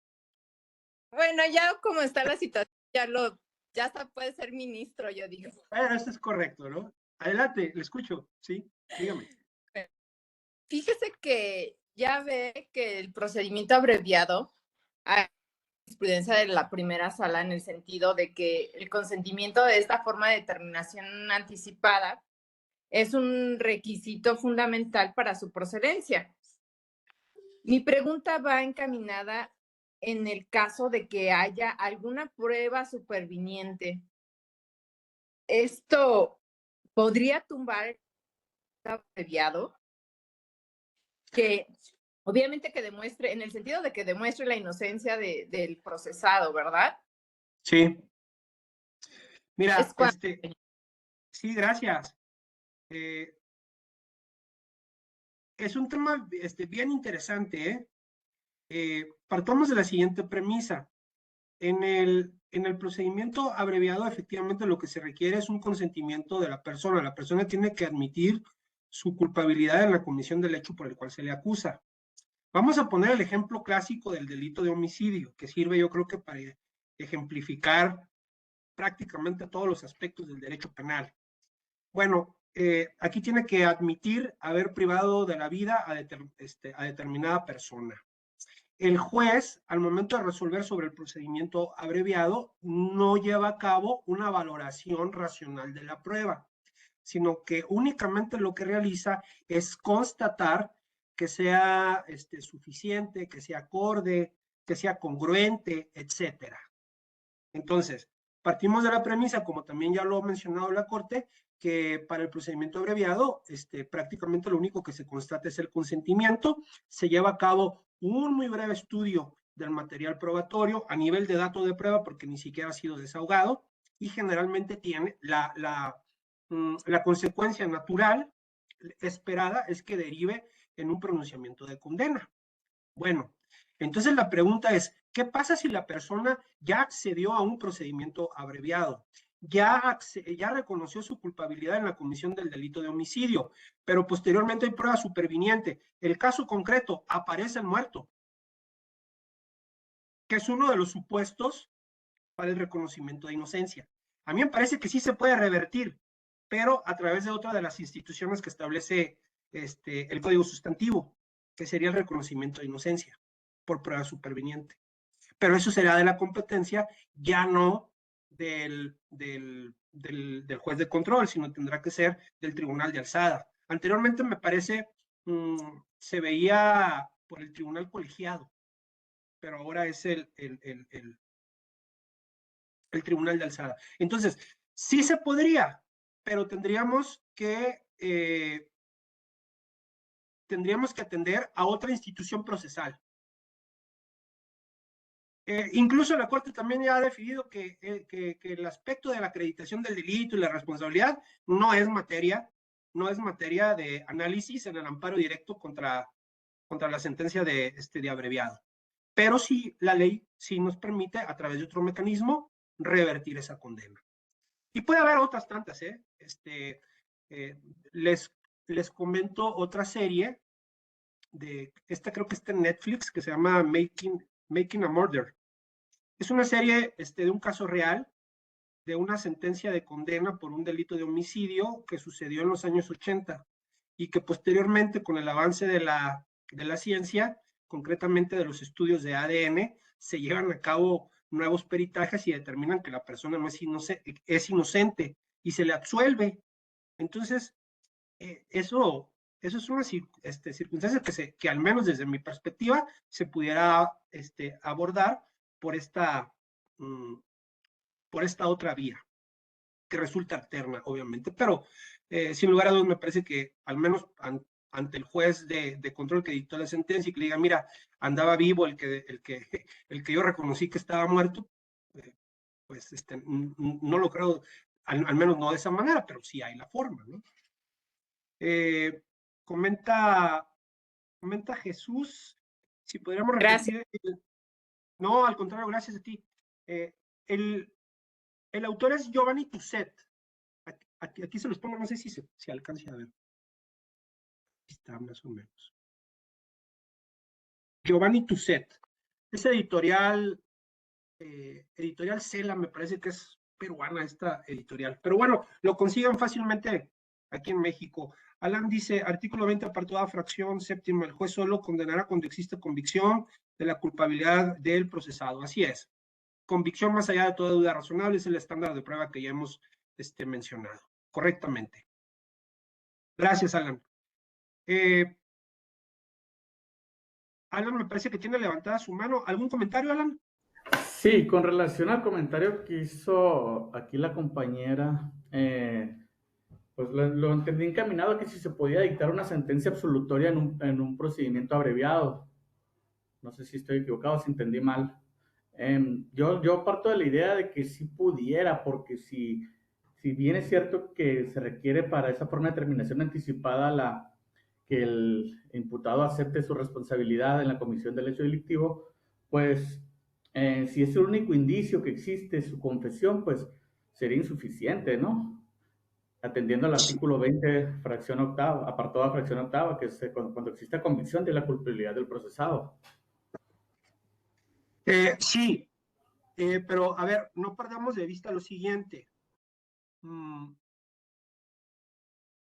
Bueno, ya como está la situación, ya hasta puede ser ministro, yo digo. Pero eso es correcto, ¿no? Adelante, le escucho, sí, dígame. Fíjese que ya ve que el procedimiento abreviado hay jurisprudencia de la primera sala en el sentido de que el consentimiento de esta forma de determinación anticipada es un requisito fundamental para su procedencia. Mi pregunta va encaminada en el caso de que haya alguna prueba superviniente, ¿esto podría tumbar el abreviado? Que obviamente que demuestre, en el sentido de que demuestre la inocencia del procesado, ¿verdad? Sí. Mira, Es cuando... sí, gracias. Es un tema bien interesante, partamos de la siguiente premisa. En el procedimiento abreviado, efectivamente, lo que se requiere es un consentimiento de la persona. La persona tiene que admitir su culpabilidad en la comisión del hecho por el cual se le acusa. Vamos a poner el ejemplo clásico del delito de homicidio, que sirve, yo creo que para ejemplificar prácticamente todos los aspectos del derecho penal. Bueno, aquí tiene que admitir haber privado de la vida a determinada persona. El juez, al momento de resolver sobre el procedimiento abreviado, no lleva a cabo una valoración racional de la prueba, sino que únicamente lo que realiza es constatar que sea suficiente, que sea acorde, que sea congruente, etcétera. Entonces, partimos de la premisa, como también ya lo ha mencionado la Corte, que para el procedimiento abreviado, prácticamente lo único que se constata es el consentimiento. Se lleva a cabo un muy breve estudio del material probatorio a nivel de dato de prueba, porque ni siquiera ha sido desahogado, y generalmente tiene la consecuencia natural esperada es que derive en un pronunciamiento de condena. Bueno, entonces la pregunta es, ¿qué pasa si la persona ya accedió a un procedimiento abreviado? Ya reconoció su culpabilidad en la comisión del delito de homicidio, pero posteriormente hay prueba superviniente. El caso concreto, aparece el muerto, que es uno de los supuestos para el reconocimiento de inocencia. A mí me parece que sí se puede revertir, pero a través de otra de las instituciones que establece el Código Sustantivo, que sería el reconocimiento de inocencia por prueba superviniente. Pero eso será de la competencia, ya no del juez de control, sino tendrá que ser del tribunal de alzada. Anteriormente me parece se veía por el tribunal colegiado, pero ahora es el tribunal de alzada. Entonces, sí se podría, pero tendríamos que atender a otra institución procesal. Incluso la Corte también ya ha definido que el aspecto de la acreditación del delito y la responsabilidad no es materia de análisis en el amparo directo contra la sentencia de abreviado. Pero sí, la ley sí nos permite, a través de otro mecanismo, revertir esa condena. Y puede haber otras tantas, les comento otra serie creo que está en Netflix, que se llama Making a Murder. Es una serie de un caso real, de una sentencia de condena por un delito de homicidio que sucedió en los años 80 y que posteriormente, con el avance de la ciencia, concretamente de los estudios de ADN, se llevan a cabo nuevos peritajes y determinan que la persona no es inocente y se le absuelve. Entonces, eso es una circunstancia que al menos desde mi perspectiva se pudiera abordar por esta otra vía, que resulta alterna, obviamente, pero sin lugar a dudas me parece que al menos ante el juez de control que dictó la sentencia y que le diga, mira, andaba vivo el que yo reconocí que estaba muerto, pues no lo creo, al menos no de esa manera, pero sí hay la forma, ¿no? Comenta Jesús, si podríamos repetir. No, al contrario, gracias a ti. El autor es Giovanni Tusset. Aquí se los pongo, no sé si alcance a ver. Aquí está, más o menos. Giovanni Tusset. Es editorial Cela, me parece que es peruana esta editorial. Pero bueno, lo consiguen fácilmente aquí en México. Alan dice, artículo 20, apartado A, fracción séptima, el juez solo condenará cuando existe convicción de la culpabilidad del procesado. Así es. Convicción más allá de toda duda razonable es el estándar de prueba que ya hemos mencionado. Correctamente. Gracias, Alan. Alan me parece que tiene levantada su mano. ¿Algún comentario, Alan? Sí, con relación al comentario que hizo aquí la compañera, pues lo entendí encaminado a que si se podía dictar una sentencia absolutoria en un procedimiento abreviado. No sé si estoy equivocado, si entendí mal. Yo parto de la idea de que sí pudiera, porque si bien es cierto que se requiere para esa forma de terminación anticipada que el imputado acepte su responsabilidad en la comisión del hecho delictivo, pues si es el único indicio que existe su confesión, pues sería insuficiente, ¿no? Atendiendo al artículo 20, fracción octava, apartado fracción octava, que es cuando existe convicción de la culpabilidad del procesado. Sí, pero a ver, no perdamos de vista lo siguiente.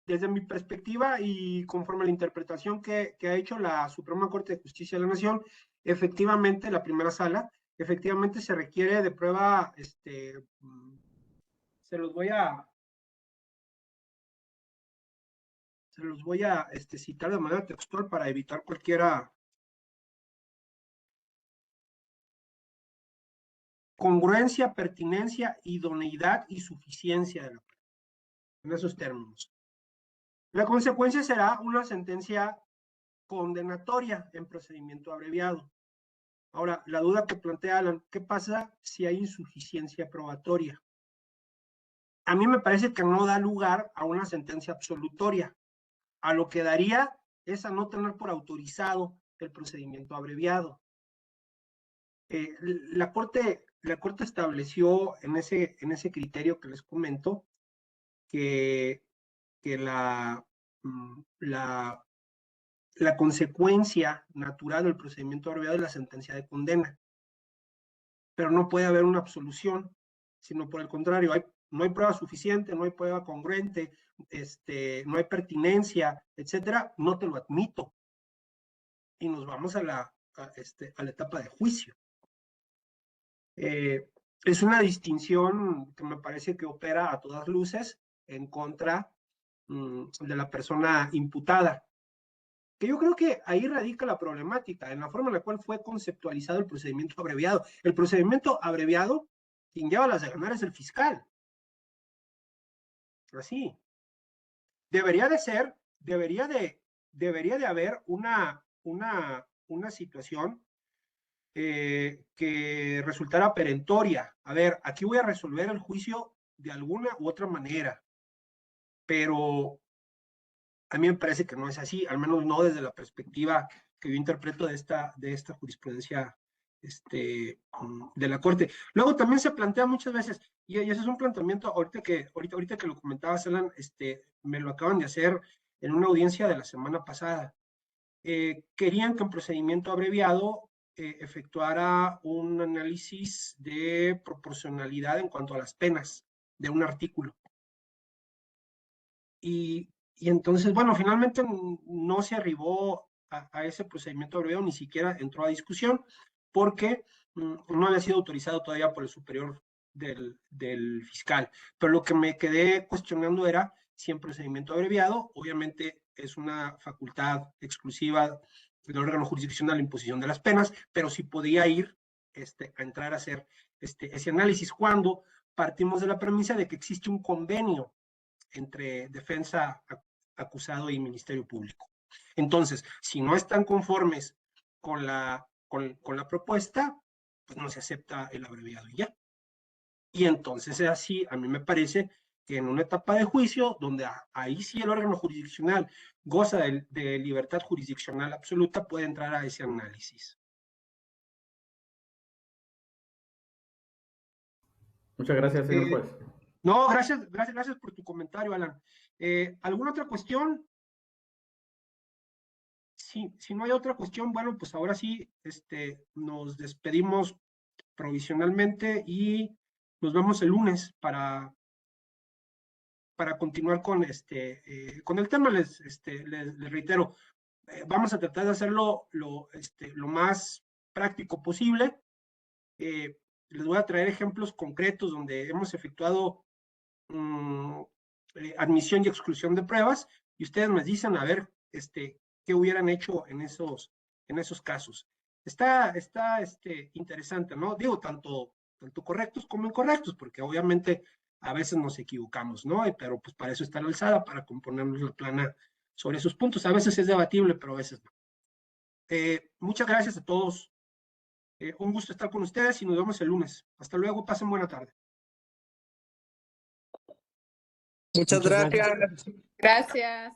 Desde mi perspectiva y conforme a la interpretación que ha hecho la Suprema Corte de Justicia de la Nación, efectivamente, la primera sala, efectivamente se requiere de prueba, se los voy a citar de manera textual para evitar cualquiera congruencia, pertinencia, idoneidad y suficiencia de la prueba, en esos términos. La consecuencia será una sentencia condenatoria en procedimiento abreviado. Ahora, la duda que plantea Alan, ¿qué pasa si hay insuficiencia probatoria? A mí me parece que no da lugar a una sentencia absolutoria. A lo que daría es a no tener por autorizado el procedimiento abreviado. La Corte estableció en ese criterio que les comento que la consecuencia natural del procedimiento abreviado es la sentencia de condena. Pero no puede haber una absolución, sino por el contrario, no hay prueba suficiente, no hay prueba congruente, no hay pertinencia, etcétera, no te lo admito. Y nos vamos a la etapa de juicio. Es una distinción que me parece que opera a todas luces en contra de la persona imputada. Que yo creo que ahí radica la problemática, en la forma en la cual fue conceptualizado el procedimiento abreviado. El procedimiento abreviado, quien lleva las de ganar es el fiscal. Así. Debería de haber una situación que resultara perentoria. A ver, aquí voy a resolver el juicio de alguna u otra manera, pero a mí me parece que no es así, al menos no desde la perspectiva que yo interpreto de esta jurisprudencia de la Corte. Luego también se plantea muchas veces, y ese es un planteamiento, ahorita que lo comentaba Alan, me lo acaban de hacer en una audiencia de la semana pasada. Querían que en procedimiento abreviado efectuara un análisis de proporcionalidad en cuanto a las penas de un artículo. Y entonces, bueno, finalmente no se arribó a ese procedimiento abreviado, ni siquiera entró a discusión, porque no había sido autorizado todavía por el superior del fiscal. Pero lo que me quedé cuestionando era si en procedimiento abreviado, obviamente es una facultad exclusiva del órgano jurisdiccional la imposición de las penas, pero si podía ir a entrar a hacer ese análisis cuando partimos de la premisa de que existe un convenio entre defensa, acusado y Ministerio Público. Entonces, si no están conformes con la propuesta, pues no se acepta el abreviado y ya. Y entonces es así, a mí me parece que en una etapa de juicio, donde ahí sí el órgano jurisdiccional goza de libertad jurisdiccional absoluta, puede entrar a ese análisis. Muchas gracias, señor juez. No, gracias por tu comentario, Alan. ¿Alguna otra cuestión? Si no hay otra cuestión, bueno, pues ahora sí, nos despedimos provisionalmente y nos vemos el lunes para continuar con con el tema. Les reitero, vamos a tratar de hacerlo lo más práctico posible. Les voy a traer ejemplos concretos donde hemos efectuado admisión y exclusión de pruebas, y ustedes me dicen, a ver, qué hubieran hecho en esos en esos casos. Está interesante, ¿no? Digo, tanto correctos como incorrectos, porque obviamente a veces nos equivocamos, ¿no? Pero pues para eso está la alzada, para componernos la plana sobre esos puntos. A veces es debatible, pero a veces no. Muchas gracias a todos. Un gusto estar con ustedes y nos vemos el lunes. Hasta luego, pasen buena tarde. Muchas gracias. Gracias.